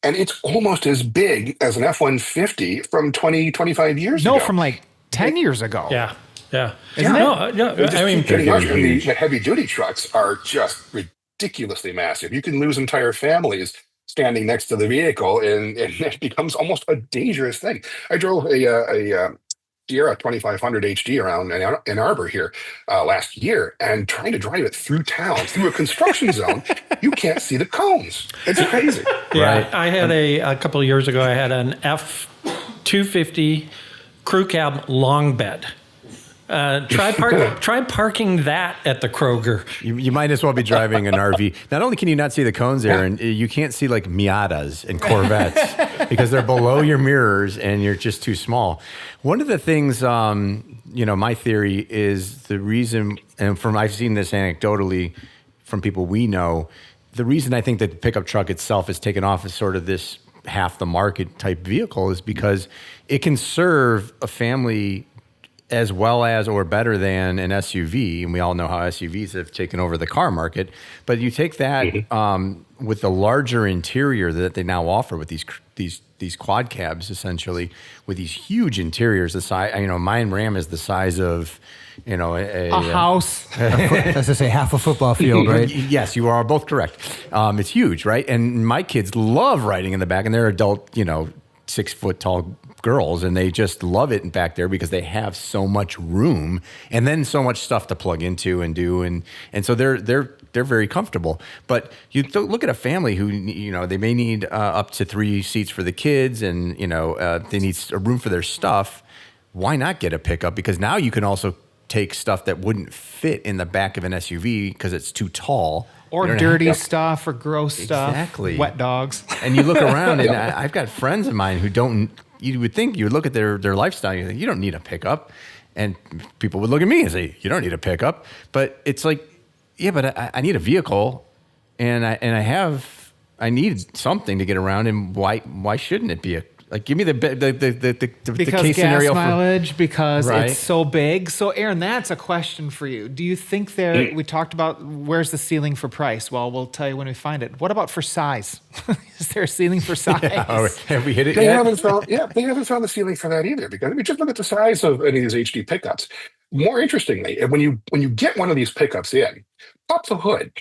and it's almost as big as an F-150 from 20, 25 years ago. No, from like 10 years ago. Yeah. Isn't it? No, yeah. I mean, Getting larger. And the heavy duty trucks are just ridiculously massive. You can lose entire families standing next to the vehicle, and it becomes almost a dangerous thing. I drove a Sierra 2500 HD around Ann Arbor here last year, and trying to drive it through town, through a construction zone, you can't see the cones. It's crazy. Yeah, right. I had a couple of years ago, I had an F-250 crew cab long bed. Try parking that at the Kroger. You might as well be driving an RV. Not only can you not see the cones, Aaron, you can't see like Miatas and Corvettes. because they're below your mirrors and you're just too small. One of the things, my theory is the reason, and I've seen this anecdotally from people we know, the reason I think that the pickup truck itself has taken off as sort of this half the market type vehicle is because it can serve a family as well as or better than an SUV, and we all know how SUVs have taken over the car market. But you take that with the larger interior that they now offer with these quad cabs, essentially with these huge interiors. The size, mine Ram is the size of, a house. As I say, half a football field, right? Yes, you are both correct. It's huge, right? And my kids love riding in the back, and they're adult, 6 foot tall girls, and they just love it back there because they have so much room and then so much stuff to plug into and do, and so they're very comfortable. But you look at a family who they may need up to 3 seats for the kids, and they need a room for their stuff. Why not get a pickup? Because now you can also take stuff that wouldn't fit in the back of an SUV because it's too tall. Or dirty stuff or gross stuff. Exactly. Wet dogs. And you look around, and I've got friends of mine who don't, you would think, you would look at their lifestyle, and you think, you don't need a pickup. And people would look at me and say, you don't need a pickup. But it's like, yeah, but I need a vehicle, and I need something to get around, and why shouldn't it be give me the because case gas scenario mileage, because Right. it's so big. So, Aaron, that's a question for you. Do you think we talked about where's the ceiling for price? Well, we'll tell you when we find it. What about for size? Is there a ceiling for size? Have we hit it They yet? haven't found the ceiling for that either, because just look at the size of any of these HD pickups. More interestingly, when you get one of these pickups in, pop the hood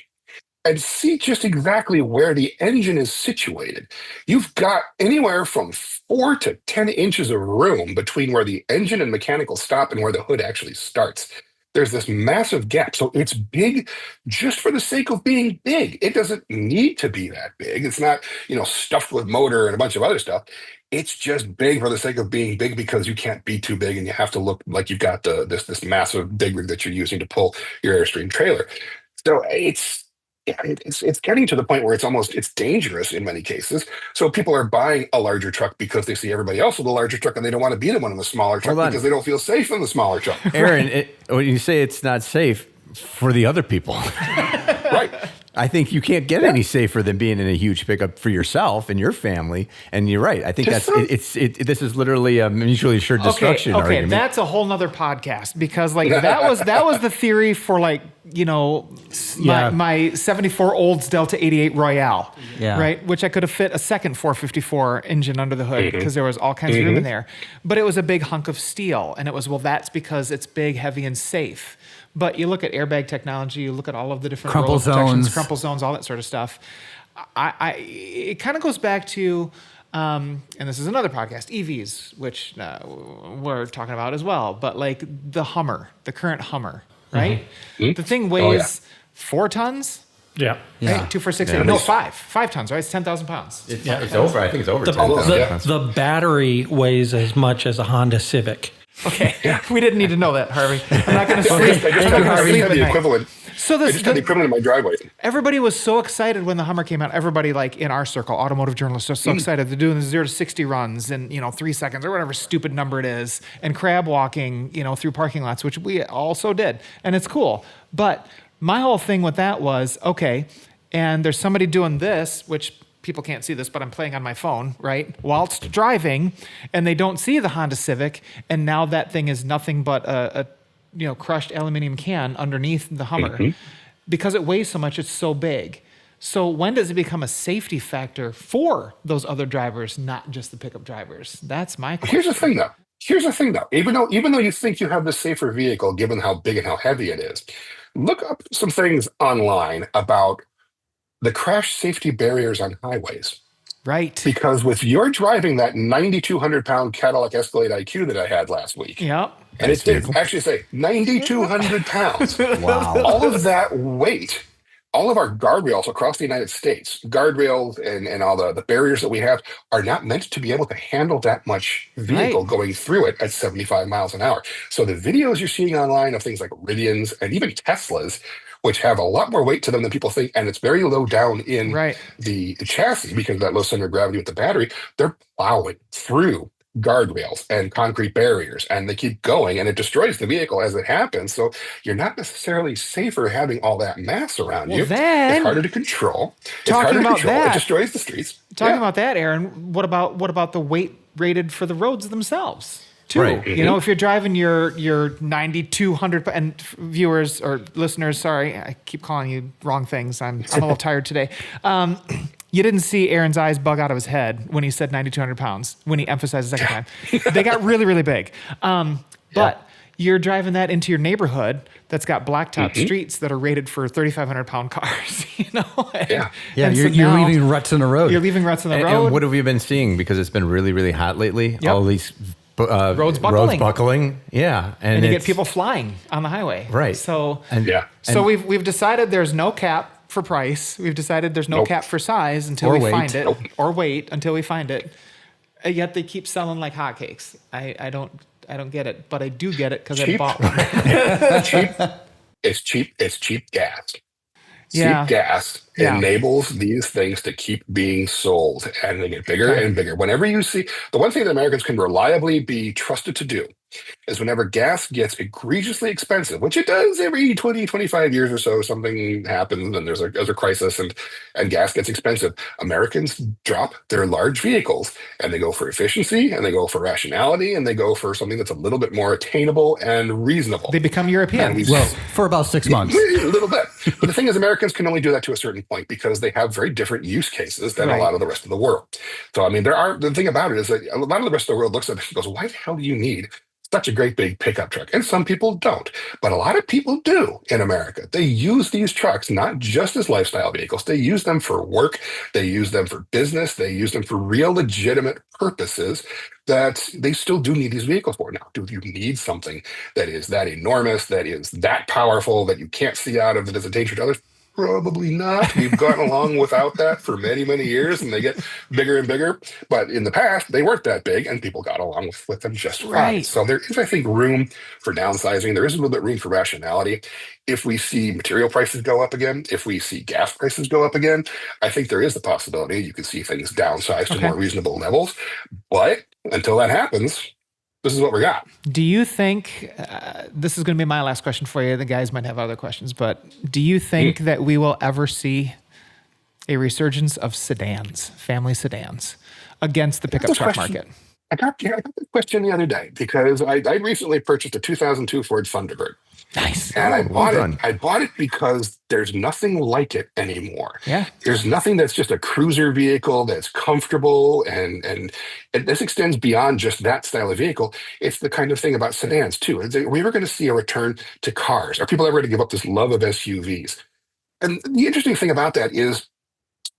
and see just exactly where the engine is situated. You've got anywhere from 4 to 10 inches of room between where the engine and mechanical stop and where the hood actually starts. There's this massive gap. So it's big just for the sake of being big. It doesn't need to be that big. It's not, stuffed with motor and a bunch of other stuff. It's just big for the sake of being big, because you can't be too big and you have to look like you've got this massive big rig that you're using to pull your Airstream trailer. So it's getting to the point where it's dangerous in many cases. So people are buying a larger truck because they see everybody else with a larger truck, and they don't want to be the one in the smaller truck because they don't feel safe in the smaller truck. Aaron, when you say it's not safe for the other people, Right. I think you can't get any safer than being in a huge pickup for yourself and your family. And you're right. I think this is literally a mutually assured destruction argument. That's a whole nother podcast, because that was the theory for my 74 Olds Delta 88 Royale, right? Which I could have fit a second 454 engine under the hood because there was all kinds of room in there. But it was a big hunk of steel, and it was, that's because it's big, heavy, and safe. But you look at airbag technology, you look at all of the different crumple zones, all that sort of stuff. It kind of goes back to, and this is another podcast, EVs, which we're talking about as well. But the Hummer, the current Hummer, right? Mm-hmm. The thing weighs 4 tons. Yeah. Right? 2, 4, 6, 8. No, 5 tons, right? It's 10,000 pounds. It's over. I think it's over 10,000 pounds. The battery weighs as much as a Honda Civic. Okay, we didn't need to know that, Harvey. I'm not going to sleep. I just had the equivalent. So I just had the equivalent in my driveway. Everybody was so excited when the Hummer came out. Everybody, in our circle, automotive journalists, are so excited. They're doing the 0 to 60 runs in 3 seconds or whatever stupid number it is, and crab walking through parking lots, which we also did, and it's cool. But my whole thing with that was, okay, and there's somebody doing this, which people can't see this, but I'm playing on my phone, right, whilst driving, and they don't see the Honda Civic, and now that thing is nothing but a crushed aluminum can underneath the Hummer. Because it weighs so much, it's so big. So when does it become a safety factor for those other drivers, not just the pickup drivers? That's my question. Here's the thing though. Even though you think you have the safer vehicle, given how big and how heavy it is, look up some things online about the crash safety barriers on highways. Right. Because with your driving that 9,200 pound Cadillac Escalade IQ that I had last week, Yep. and it did actually say 9,200 pounds. Wow. All of that weight, all of our guardrails across the United States, guardrails and all the barriers that we have are not meant to be able to handle that much vehicle going through it at 75 miles an hour. So the videos you're seeing online of things like Rivians and even Teslas, which have a lot more weight to them than people think, and it's very low down in Right. the chassis because of that low center of gravity with the battery. They're plowing through guardrails and concrete barriers, and they keep going, and it destroys the vehicle as it happens. So you're not necessarily safer having all that mass around Well, you. It's then harder to control. talking about It that, destroys the streets. talking Yeah. about that, Aaron, what about the weight rated for the roads themselves? Too. Right. You know, if you're driving your 9,200 and viewers or listeners, sorry, I keep calling you wrong things. I'm a little tired today. You didn't see Aaron's eyes bug out of his head when he said 9,200 pounds, when he emphasized the second time. They got really, really big. But you're driving that into your neighborhood that's got blacktop streets that are rated for 3,500 pound cars, you know? Yeah. Yeah, And so you're now leaving ruts in the road. You're leaving ruts in the And road. what have we been seeing? Because it's been really, really hot lately. Yep. All these Roads buckling. Yeah. and you get it's- people flying on the highway. Right. So, And, Yeah. so we've decided there's no cap for price. We've decided there's no Nope. cap for size until Or we weight. find it, Nope. or wait until we find it. Yet they keep selling like hotcakes. I don't get it, but I do get it because I Cheap. bought one. cheap. It's cheap gas. Yeah. Cheap gas Yeah. enables these things to keep being sold, and they get bigger and bigger. Whenever you see the one thing that Americans can reliably be trusted to do is whenever gas gets egregiously expensive, which it does every 20, 25 years or so, something happens and there's a crisis and gas gets expensive. Americans drop their large vehicles and they go for efficiency and they go for rationality and they go for something that's a little bit more attainable and reasonable. They become And European. we well, for about 6 months. a little bit. But the thing is, Americans can only do that to a certain point because they have very different use cases than Right. a lot of the rest of the world. So, I mean, the thing about it is that a lot of the rest of the world looks at it and goes, why the hell do you need such a great big pickup truck? And some people don't. But a lot of people do in America. They use these trucks not just as lifestyle vehicles. They use them for work. They use them for business. They use them for real legitimate purposes that they still do need these vehicles for. Now, do you need something that is that enormous, that is that powerful, that you can't see out of, that is a danger to others? Probably not. We've gotten along without that for many, many years, and they get bigger and bigger. But in the past, they weren't that big, and people got along with them just fine. Right. So there is, I think, room for downsizing. There is a little bit room for rationality. If we see material prices go up again, if we see gas prices go up again, I think there is the possibility you could see things downsized to Okay. more reasonable levels. But until that happens, this is what we got. Do you think this is going to be my last question for you? The guys might have other questions, but do you think that we will ever see a resurgence of sedans, family sedans, against the pickup This truck question- market? I got the question the other day because I recently purchased a 2002 Ford Thunderbird. Nice. And I Oh, bought well it. done. I bought it because there's nothing like it anymore. Yeah. There's nothing that's just a cruiser vehicle that's comfortable and this extends beyond just that style of vehicle. It's the kind of thing about sedans too. Are we ever going to see a return to cars? Are people ever going to give up this love of SUVs? And the interesting thing about that is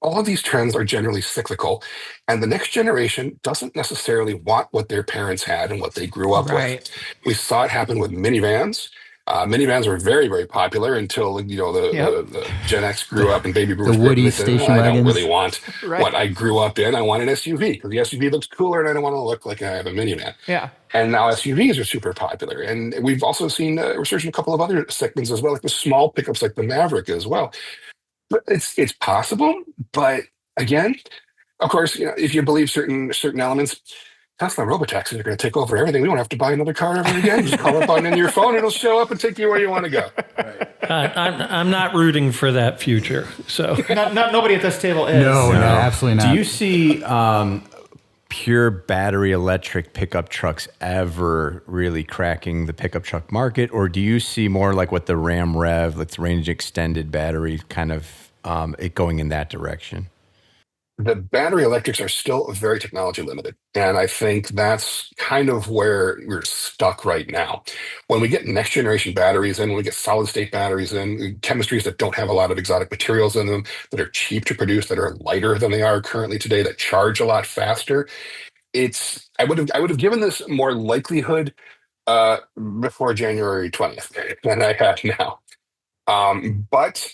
all of these trends are generally cyclical, and the next generation doesn't necessarily want what their parents had and what they grew up Right. with. We saw it happen with minivans. Minivans were very, very popular until the Gen X grew up and baby boomers grew up Woody and they said, station I don't wagons." really want Right. what I grew up in. I want an SUV because the SUV looks cooler and I don't want to look like I have a minivan. Yeah. And now SUVs are super popular. And we've also seen a resurgence in a couple of other segments as well, like the small pickups like the Maverick as well. But it's possible. But again, of course, if you believe certain elements, Tesla robotaxis are going to take over everything. We won't have to buy another car ever again. Just call up on in your phone, it'll show up and take you where you want to go. I'm not rooting for that future. So Nobody at this table is. No, absolutely not. Do you see pure battery electric pickup trucks ever really cracking the pickup truck market? Or do you see more like what the Ram Rev, like range extended battery, kind of it going in that direction? The battery electrics are still very technology limited. And I think that's kind of where we're stuck right now. When we get next generation batteries in, when we get solid state batteries in, chemistries that don't have a lot of exotic materials in them, that are cheap to produce, that are lighter than they are currently today, that charge a lot faster, I would have given this more likelihood before January 20th than I have now. But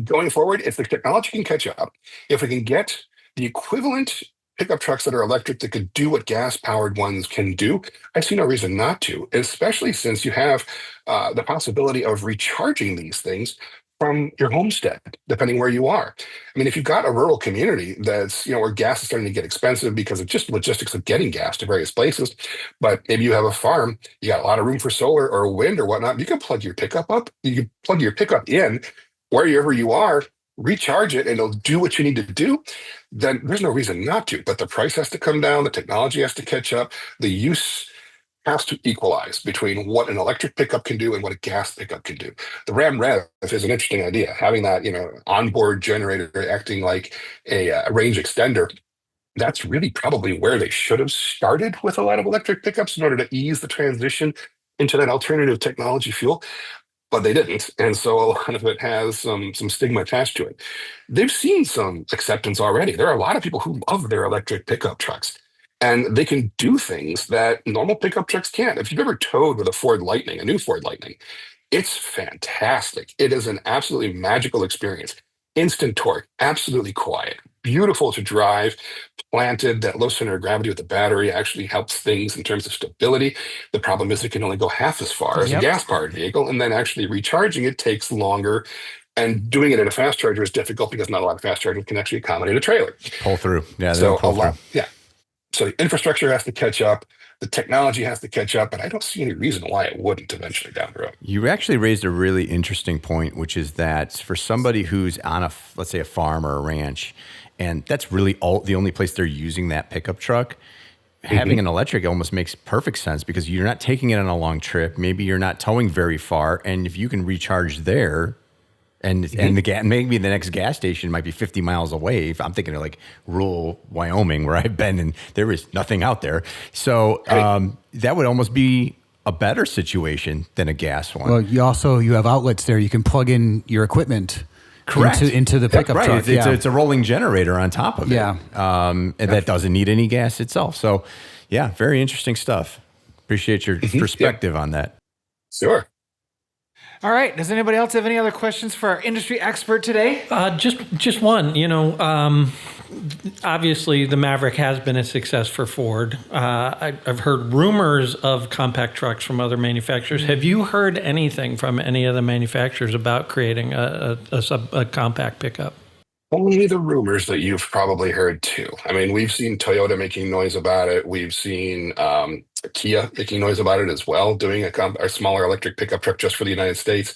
going forward, if the technology can catch up, if we can get the equivalent pickup trucks that are electric that could do what gas-powered ones can do, I see no reason not to, especially since you have the possibility of recharging these things from your homestead, depending where you are. I mean, if you've got a rural community that's, where gas is starting to get expensive because of just logistics of getting gas to various places, but maybe you have a farm, you got a lot of room for solar or wind or whatnot, you can plug your pickup up, you can plug your pickup in wherever you are, recharge it, and it'll do what you need to do. Then there's no reason not to. But the price has to come down, the technology has to catch up, the use has to equalize between what an electric pickup can do and what a gas pickup can do. The Ram Rev is an interesting idea, having that onboard generator acting like a range extender. That's really probably where they should have started with a lot of electric pickups in order to ease the transition into that alternative technology fuel, but they didn't, and so a lot of it has some stigma attached to it. They've seen some acceptance already. There are a lot of people who love their electric pickup trucks, and they can do things that normal pickup trucks can't. If you've ever towed with a Ford Lightning, a new Ford Lightning, it's fantastic. It is an absolutely magical experience. Instant torque, absolutely quiet, beautiful to drive, planted. That low center of gravity with the battery actually helps things in terms of stability. The problem is it can only go half as far as a gas-powered vehicle, and then actually recharging it takes longer. And doing it in a fast charger is difficult because not a lot of fast chargers can actually accommodate a trailer. Pull through. Yeah, So pull through. yeah. So the infrastructure has to catch up. The technology has to catch up, but I don't see any reason why it wouldn't eventually down the road. You actually raised a really interesting point, which is that for somebody who's on let's say a farm or a ranch, and that's really the only place they're using that pickup truck, having an electric almost makes perfect sense because you're not taking it on a long trip. Maybe you're not towing very far, and if you can recharge there, and maybe the next gas station might be 50 miles away. If I'm thinking of like rural Wyoming where I've been and there is nothing out there. So that would almost be a better situation than a gas one. Well, you have outlets there. You can plug in your equipment. Correct. Into the pickup truck. It's a rolling generator on top of it. Yeah. And that doesn't need any gas itself. So yeah, very interesting stuff. Appreciate your perspective on that. Sure. All right. Does anybody else have any other questions for our industry expert today? Just one. Obviously the Maverick has been a success for Ford. I've heard rumors of compact trucks from other manufacturers. Have you heard anything from any of the manufacturers about creating a compact pickup? Only the rumors that you've probably heard too. I mean, we've seen Toyota making noise about it. We've seen Kia making noise about it as well, doing a smaller electric pickup truck just for the United States.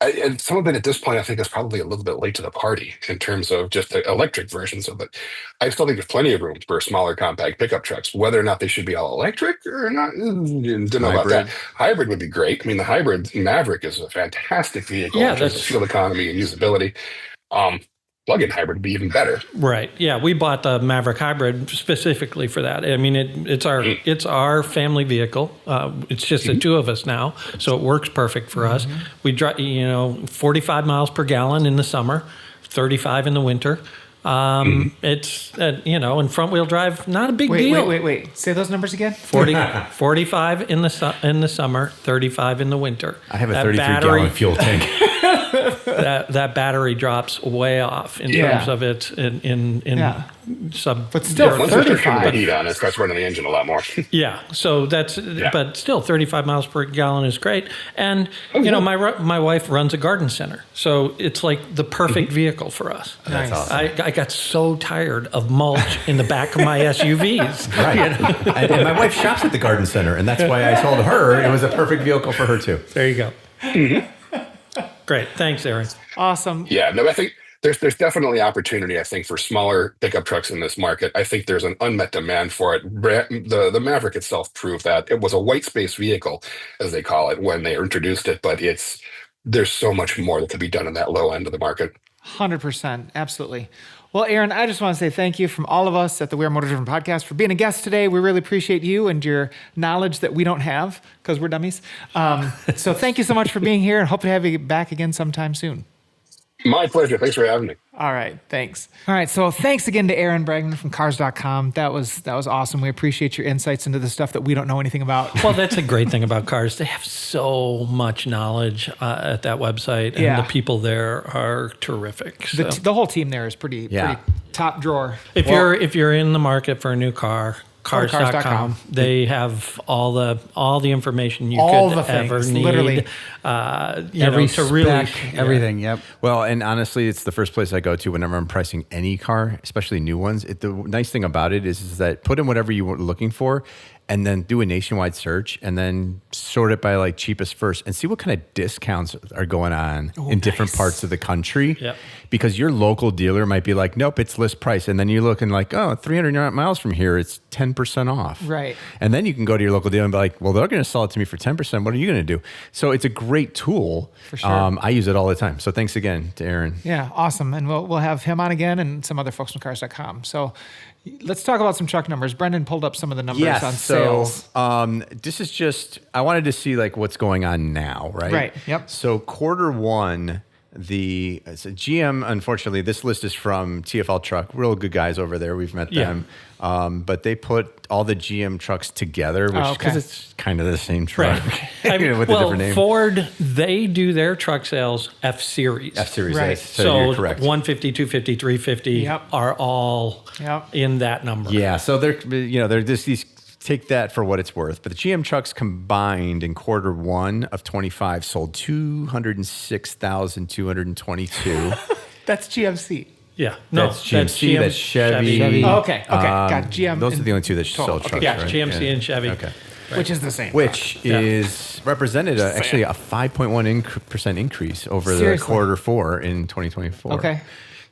And some of it at this point, I think, is probably a little bit late to the party in terms of just the electric versions of it. I still think there's plenty of room for smaller compact pickup trucks. Whether or not they should be all electric or not, don't know about that. Hybrid would be great. I mean, the hybrid Maverick is a fantastic vehicle in terms of fuel economy and usability. Plug-in hybrid would be even better. Right. Yeah, we bought the Maverick Hybrid specifically for that. I mean, it's our family vehicle. It's just the two of us now, so it works perfect for us. We drive, 45 miles per gallon in the summer, 35 in the winter. It's in front wheel drive, not a big deal. Wait. Say those numbers again. 45 in the summer, 35 in the winter. I have a 33-gallon fuel tank. that battery drops way off in terms of its but still once 35 the heat on it starts running the engine a lot more. So but still 35 miles per gallon is great. And my wife runs a garden center, so it's like the perfect vehicle for us. Nice. Awesome. I got so tired of mulch in the back of my SUVs. Right. And my wife shops at the garden center, and that's why I told her it was a perfect vehicle for her too. There you go. Great. Thanks, Aaron. Awesome. Yeah, no, I think there's definitely opportunity, I think, for smaller pickup trucks in this market. I think there's an unmet demand for it. The Maverick itself proved that. It was a white space vehicle, as they call it, when they introduced it, but there's so much more that could be done in that low end of the market. 100%. Absolutely. Well, Aaron, I just want to say thank you from all of us at the We Are Motor Driven podcast for being a guest today. We really appreciate you and your knowledge that we don't have because we're dummies. So thank you so much for being here and hope to have you back again sometime soon. My pleasure. Thanks for having me. All right. Thanks. All right. So thanks again to Aaron Bragman from Cars.com. That was awesome. We appreciate your insights into the stuff that we don't know anything about. Well, that's a great thing about Cars. They have so much knowledge at that website, and the people there are terrific. So. The whole team there is pretty top drawer. If you're in the market for a new car, Cars.com. They have all the information you All could the things, ever need. literally. Every to really spec, everything. Yep. Well, and honestly, it's the first place I go to whenever I'm pricing any car, especially new ones. The nice thing about it is that put in whatever you were looking for, and then do a nationwide search, and then sort it by like cheapest first, and see what kind of discounts are going on in different parts of the country. Yep. Because your local dealer might be like, nope, it's list price, and then you're looking like, oh, 300 miles from here, it's 10% off. Right. And then you can go to your local dealer and be like, well, they're going to sell it to me for 10%. What are you going to do? So it's a great tool. For sure. I use it all the time. So thanks again to Aaron. Yeah, awesome. And we'll have him on again and some other folks from Cars.com. So let's talk about some truck numbers. Brendan pulled up some of the numbers on sales. This is just, I wanted to see like what's going on now, right? Right, yep. So quarter one, it's a GM, unfortunately, this list is from TFL Truck, real good guys over there. We've met them. But they put all the GM trucks together, which because it's kind of the same truck with a different name. Ford, they do their truck sales F-Series. F-Series, Right. yes. So you're correct. 150, 250, 350 are all in that number. Yeah, so they're just these. Take that for what it's worth. But the GM trucks combined in quarter one of 25 sold 206,222. That's GMC. Yeah, That's GMC, that's Chevy. Oh, okay. Got GM. Those are the only two that sell trucks, Yeah, right? GMC and Chevy. Okay. Which is the same. Which is represented actually a 5.1% increase over the Seriously? quarter four in 2024. Okay.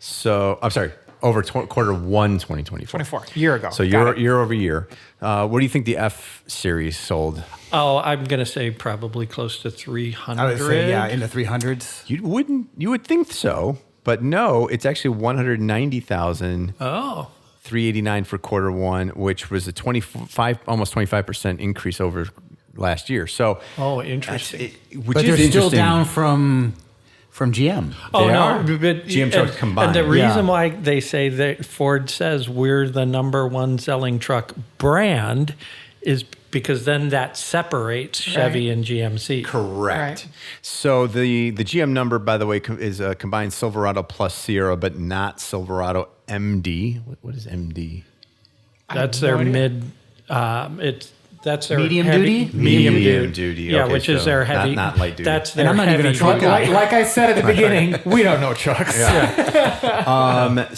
So, I'm sorry, over quarter one 2024. 24, a year ago. So Got it. year over year. What do you think the F series sold? Oh, I'm going to say probably close to 300. I would say, in the 300s. You would think so, but no, it's actually 190,000. Oh. 389 for quarter one, which was a almost 25% increase over last year. So, Interesting. But they're still down from GM. Oh, They no. are. But, GM trucks combined. And the reason why they say that Ford says we're the number one selling truck brand is because then that separates Chevy and GMC. Correct. Right. So the GM number, by the way, is a combined Silverado plus Sierra, but not Silverado MD. What is MD? That's their that's their Medium heavy, duty? Medium duty. Yeah, Okay, which is so their heavy. not light duty. That's their I'm not heavy even a truck duty. guy. Like I said at the beginning, we don't know trucks.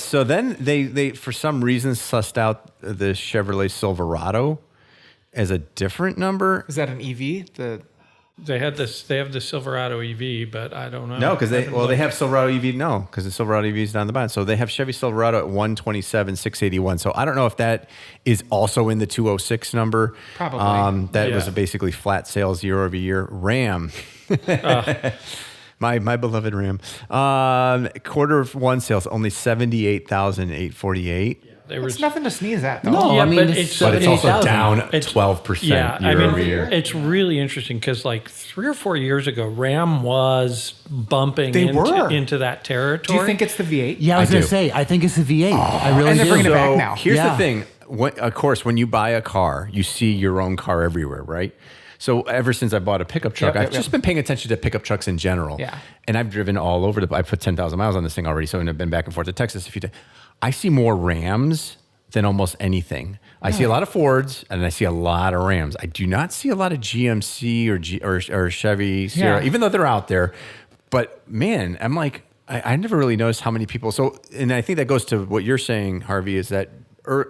So then they for some reason sussed out the Chevrolet Silverado as a different number. Is that an EV? They have the Silverado EV, but I don't know. No, because they have Silverado EV. No, because the Silverado EV is down the bottom. So they have Chevy Silverado at 127,681. So I don't know if that is also in the 206 number. Probably. That was basically flat sales year over year. Ram. My beloved Ram. Quarter of one sales only 78,848. It's nothing to sneeze at, though. No, Yeah, I mean, but it's But it's also 78,000. down It's- 12% year over year. It's really interesting because like 3 or 4 years ago, Ram was bumping They were. into that territory. Do you think it's the V8? Yeah, I was I going do. to say, I think it's the V8. I really and they're do. bringing it back So now. here's Yeah. the thing. Of course, when you buy a car, you see your own car everywhere, right? So ever since I bought a pickup truck, Yep, I've just been paying attention to pickup trucks in general. Yeah. And I've driven all over I put 10,000 miles on this thing already, so I've been back and forth to Texas a few times. I see more Rams than almost anything. I see a lot of Fords and I see a lot of Rams. I do not see a lot of GMC or Chevy Sierra, even though they're out there. But man, I'm like, I never really noticed how many people. So, and I think that goes to what you're saying, Harvey, is that for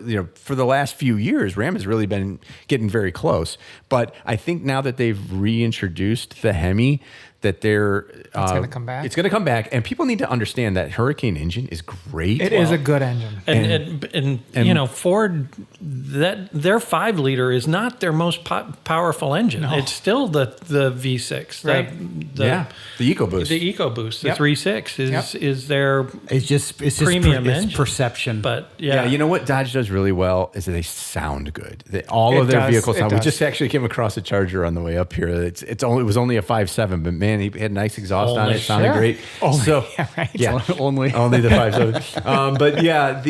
the last few years, Ram has really been getting very close. But I think now that they've reintroduced the Hemi, that it's going to come back? It's going to come back, and people need to understand that Hurricane engine is great. It is a good engine. And you know, Ford, that their 5-liter is not their most powerful engine. No. It's still the V6, Right. The EcoBoost. the EcoBoost, the Yep. 3.6 is their It's just premium it's engine. perception. But Yeah, yeah, you know what Dodge does really well is that they sound good. All It of their does, vehicles it sound. We does. just actually came across a Charger on the way up here. It was only a 5.7, but man, he had nice exhaust on Only. it. Sounded Sure. great. So Yeah, right. Only. only the 5.7. But yeah,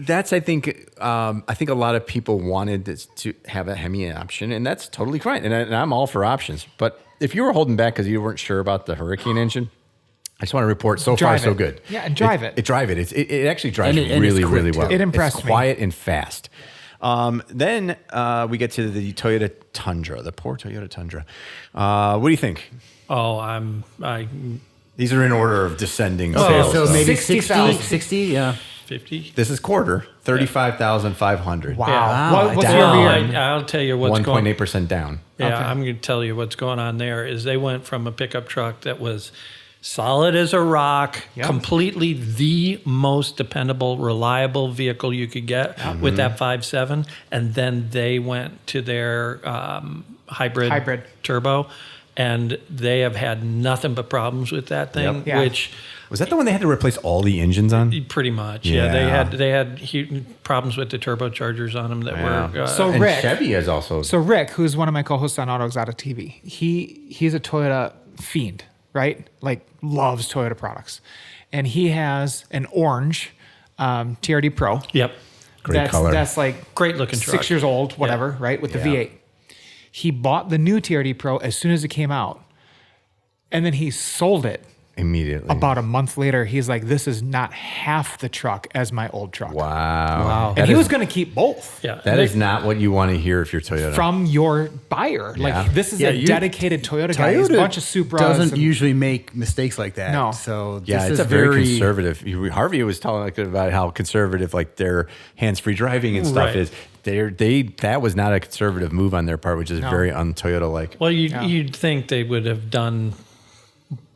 that's I think a lot of people wanted this to have a Hemi option, and that's totally fine. And I'm all for options. But if you were holding back because you weren't sure about the Hurricane engine, I just want to report so far Drive so it. good. Yeah, and drive it. It drive it. It actually drives And it's really quick, really too. well. It impressed it's me. quiet and fast. Then we get to the Toyota Tundra, the poor Toyota Tundra. What do you think? Oh, These are in order of descending. Okay, sales, So though. maybe 60,000. 60, yeah. 50. This is quarter, 35,500. Wow. Yeah. What's down. your Well, year? I'll tell you what's going. 1.8% down. Yeah, Okay. I'm going to tell you what's going on there is they went from a pickup truck that was solid as a rock, Yeah. completely the most dependable, reliable vehicle you could get with that 5.7, and then they went to their hybrid turbo, and they have had nothing but problems with that thing, Yep. Yeah. which Was that the one they had to replace all the engines on? pretty much, Yeah. they had huge problems with the turbochargers on them that Yeah. were So And Rick, Chevy has also. So Rick, who's one of my co-hosts on Auto Exotic TV, he's a Toyota fiend, right? Like loves Toyota products, and he has an orange TRD Pro. Yep, Great color. That's like great looking truck. 6 years old, whatever, right? With the Yeah. V8. He bought the new TRD Pro as soon as it came out, and then he sold it Immediately. about a month later. He's like, "This is not half the truck as my old truck." Wow. And he was going to keep both. Yeah, That is not what you want to hear if you're Toyota. From your buyer. Yeah. Like, this is a dedicated Toyota guy. He's a bunch of Supras. doesn't and- usually make mistakes like that. No. So Yeah, this it's is a very conservative. Harvey was telling about how conservative like their hands-free driving and stuff Right. is. That was not a conservative move on their part, which is very un-Toyota like. Well, you'd think they would have done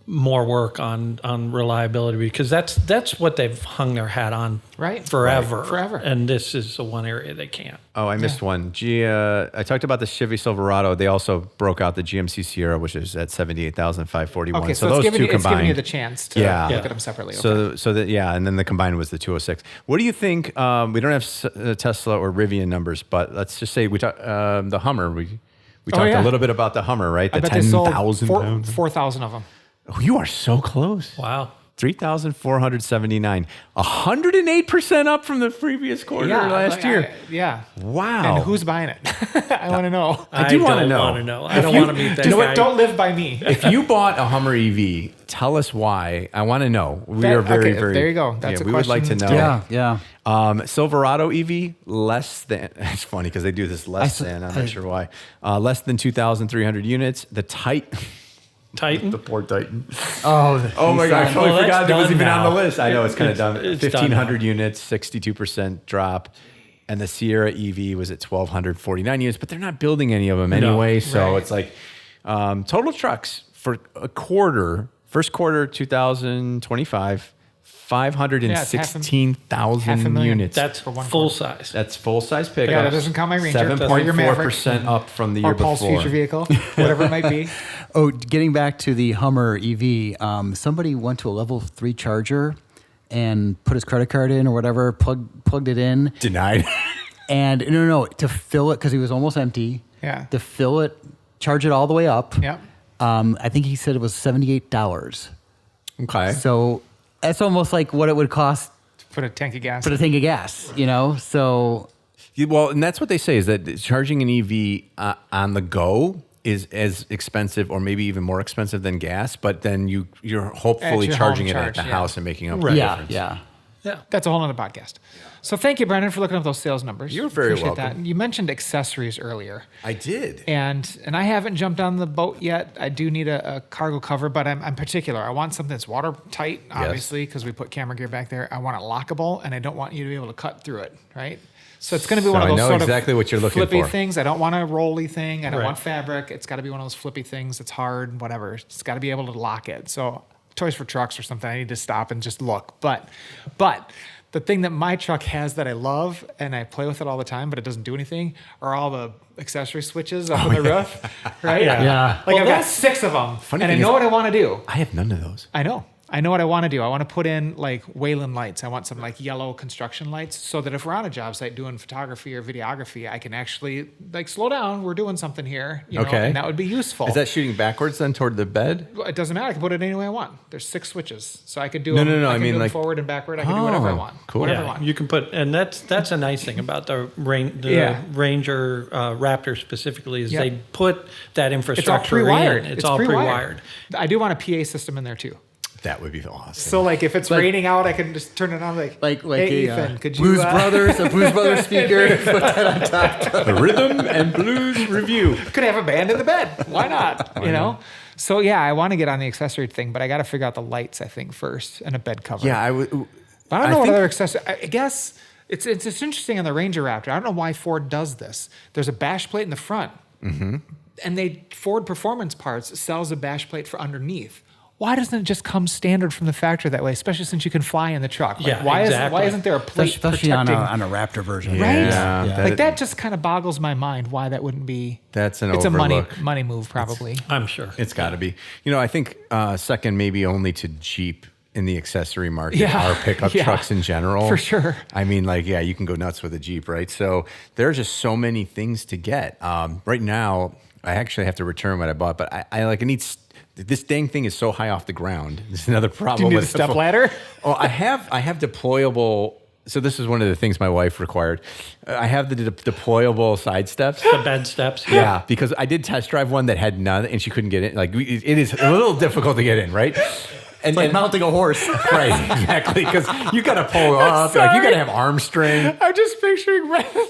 more work on reliability because that's what they've hung their hat on Right. forever. Right. Forever. And this is the one area they can't. Oh, I missed one. I talked about the Chevy Silverado. They also broke out the GMC Sierra, which is at 78,541. Okay, so those it's two giving combined. you the chance to Yeah. look at them separately. So and then the combined was the 206. What do you think? We don't have Tesla or Rivian numbers, but let's just say we talk the Hummer. We talked yeah. a little bit about the Hummer, right? I The bet they sold 10,000 pounds. 4,000 of them. Oh, you are so close. Wow. 3,479. 108% up from the previous quarter last year. Wow. And who's buying it? I want to know. I do wanna don't know. want to know. I don't want to meet that You know guy. what? Don't live by me. If you bought a Hummer EV, tell us why. I want to know. We are very, okay, very. there you go. That's a we would like to question. know. Yeah. Silverado EV, less than. It's funny because they do this less than. I'm not sure why. Less than 2,300 units. The Titan? the poor Titan. Oh my gosh! I totally Well, forgot that's that was done even on the now. list. I know it's kind of dumb. It's done 1,500 now. units, 62% drop. And the Sierra EV was at 1,249 units, but they're not building any of them anyway. So right. it's like total trucks for a quarter, first quarter 2025, half a 516,000 million. units. That's For one full quarter. size. That's full size pickup. Yeah, that doesn't count my Ranger. Doesn't count your Maverick. 7.4% up from the year Or Paul's before. future vehicle, whatever it might be. Oh, getting back to the Hummer EV, somebody went to a level 3 charger and put his credit card in or whatever, plugged it in, Denied. and no, to fill it because he was almost empty. Yeah. To fill it, charge it all the way up. Yep. I think he said it was $78. Okay. So that's almost like what it would cost Put a tank of gas. for a tank of gas, you know? So Well, and that's what they say is that charging an EV on the go is as expensive or maybe even more expensive than gas, but then you're hopefully At your charging home it at charge, the yeah. house and making up Right. the yeah, difference. yeah. Yeah. That's a whole other podcast. So thank you, Brendan, for looking up those sales numbers. You're very Appreciate welcome. That. You mentioned accessories earlier. I did. And I haven't jumped on the boat yet. I do need a cargo cover, but I'm particular. I want something that's watertight, obviously, because we put camera gear back there. I want it lockable, and I don't want you to be able to cut through it, right? So it's going to be So one of I those know sort exactly of what you're looking flippy for. things. I don't want a rolly thing. I don't Right. want fabric. It's got to be one of those flippy things that's hard, whatever. It's got to be able to lock it. So Toys for Trucks or something, I need to stop and just look. But the thing that my truck has that I love and I play with it all the time, but it doesn't do anything, are all the accessory switches up on the roof, right? Yeah. Like Well, I've got that's- 6 of them, Funny and I thing know is- what I want to do. I have none of those. I know what I want to do. I want to put in like Wayland lights. I want some like yellow construction lights so that if we're on a job site doing photography or videography, I can actually like slow down. We're doing something here, you know, Okay. and that would be useful. Is that shooting backwards then toward the bed? It doesn't matter. I can put it any way I want. There's 6 switches, so I could do No, them. no, no, I I can mean, do them like- forward and backward. I can do whatever I Oh, want. cool. Whatever I Yeah, want. you can put, and that's a nice thing about the Yeah. Ranger Raptor specifically is Yep. they put that It's all infrastructure pre-wired. in. It's all pre-wired. I do want a PA system in there too. That would be awesome. So like if it's raining out, I can just turn it on like hey, Ethan, could you a Blues Brothers speaker, put that on top. The Rhythm and Blues Review. could have a band in the bed. Why not? You know? So yeah, I want to get on the accessory thing, but I got to figure out the lights, I think, first, and a bed cover. Yeah, I would. But I don't know what other accessories. I guess it's interesting on the Ranger Raptor. I don't know why Ford does this. There's a bash plate in the front, and Ford Performance Parts sells a bash plate for underneath. Why doesn't it just come standard from the factory that way? Especially since you can fly in the truck. Like, Yeah, why exactly. isn't there a plate Especially protecting? on a Raptor version. Right? Yeah. Like that just kind of boggles my mind. Why that wouldn't be? That's an It's overlook. a money move, probably. I'm sure. It's got to be. I think second maybe only to Jeep in the accessory market Yeah. are pickup Yeah. trucks in general. For sure. I mean, you can go nuts with a Jeep, right? So there are just so many things to get. Right now, I actually have to return what I bought, but I need. This dang thing is so high off the ground. This is another problem. Do you need a with step ladder? Oh, I have deployable. So this is one of the things my wife required. I have the deployable side steps. The bed steps. Yeah, because I did test drive one that had none, and she couldn't get in. It is a little difficult to get in, right? And Like mounting a horse. right, exactly, because you got to pull up, you got to have arm string. I'm just picturing Brandon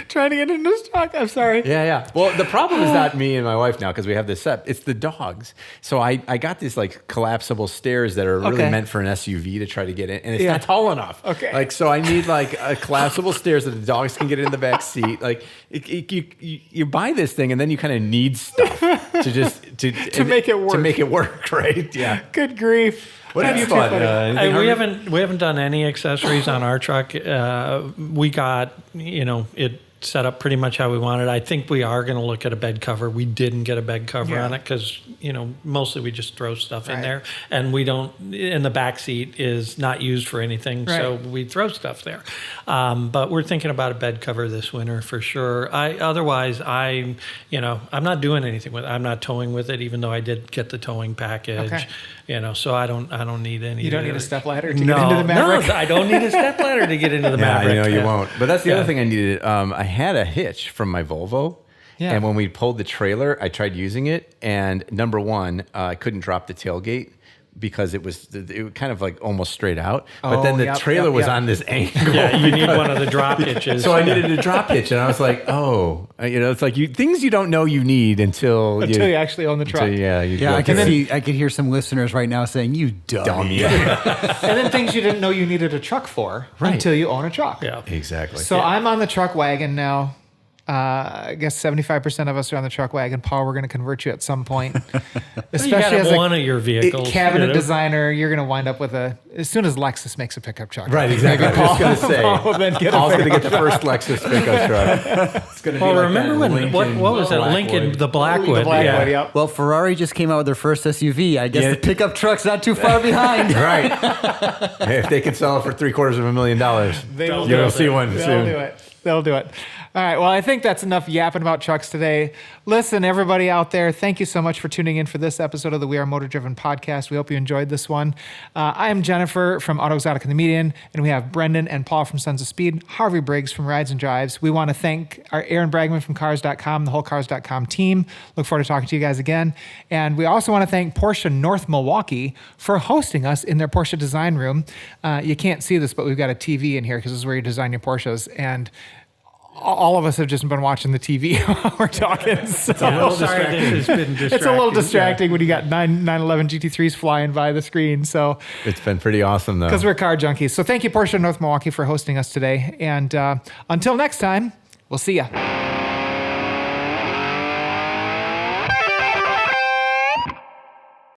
trying to get in this truck. I'm sorry. Yeah. Well, the problem is not me and my wife now because we have this set. It's the dogs. So I got these collapsible stairs that are really Okay. meant for an SUV to try to get in, and it's Yeah. not tall enough. Okay. So I need a collapsible stairs that the dogs can get in the back seat. You buy this thing and then you kind of need stuff to just to make it work. To make it work, right? Yeah. Good grief. What have you That's too bought? funny. We haven't done any accessories on our truck. We got it set up pretty much how we wanted. I think we are going to look at a bed cover. We didn't get a bed cover on it because mostly we just throw stuff in there, and we don't. In the back seat is not used for anything, so we throw stuff there. But we're thinking about a bed cover this winter for sure. I'm not doing anything with it. I'm not towing with it, even though I did get the towing package. Okay. So I don't need any. You don't need a step ladder to No, get into the Maverick? no, I don't need a step ladder to get into the Yeah, Maverick. you won't. But that's the Yeah. other thing I needed. I had a hitch from my Volvo. Yeah. And when we pulled the trailer, I tried using it. And number one, I couldn't drop the tailgate because it was kind of almost straight out. But then the trailer was on this angle. Yeah, you need one of the drop hitches. So I needed a drop hitch. And I was like, it's like things you don't know you need until you actually own the truck. I could hear some listeners right now saying, "You dummy." And then things you didn't know you needed a truck for until you own a truck. Yeah. Exactly. So I'm on the truck wagon now. I guess 75% of us are on the truck wagon. Paul, we're going to convert you at some point. You got to have one of your vehicles. Cabinet designer, you're going to wind up with as soon as Lexus makes a pickup truck. Right, exactly. I was just going to say, Paul then get a Paul's going to pickup get the first Lexus pickup truck. It's going to be remember when what was it? Lincoln, the Blackwood. The Blackwood, yeah. yep. Well, Ferrari just came out with their first SUV. I guess the pickup truck's not too far behind. Right. If they could sell it for $750,000, you'll see one soon. They'll do it. All right. Well, I think that's enough yapping about trucks today. Listen, everybody out there, thank you so much for tuning in for this episode of the We Are Motor Driven podcast. We hope you enjoyed this one. I am Jennifer from Auto Exotic and the Median, and we have Brendan and Paul from Sons of Speed, Harvey Briggs from Rides and Drives. We want to thank our Aaron Bragman from Cars.com, the whole Cars.com team. Look forward to talking to you guys again. And we also want to thank Porsche North Milwaukee for hosting us in their Porsche design room. You can't see this, but we've got a TV in here because this is where you design your Porsches. And all of us have just been watching the TV while we're talking. So This has been distracting. it's a little distracting when you got 911 GT3s flying by the screen. So It's been pretty awesome, though. because we're car junkies. So thank you, Porsche North Milwaukee, for hosting us today. And until next time, we'll see ya.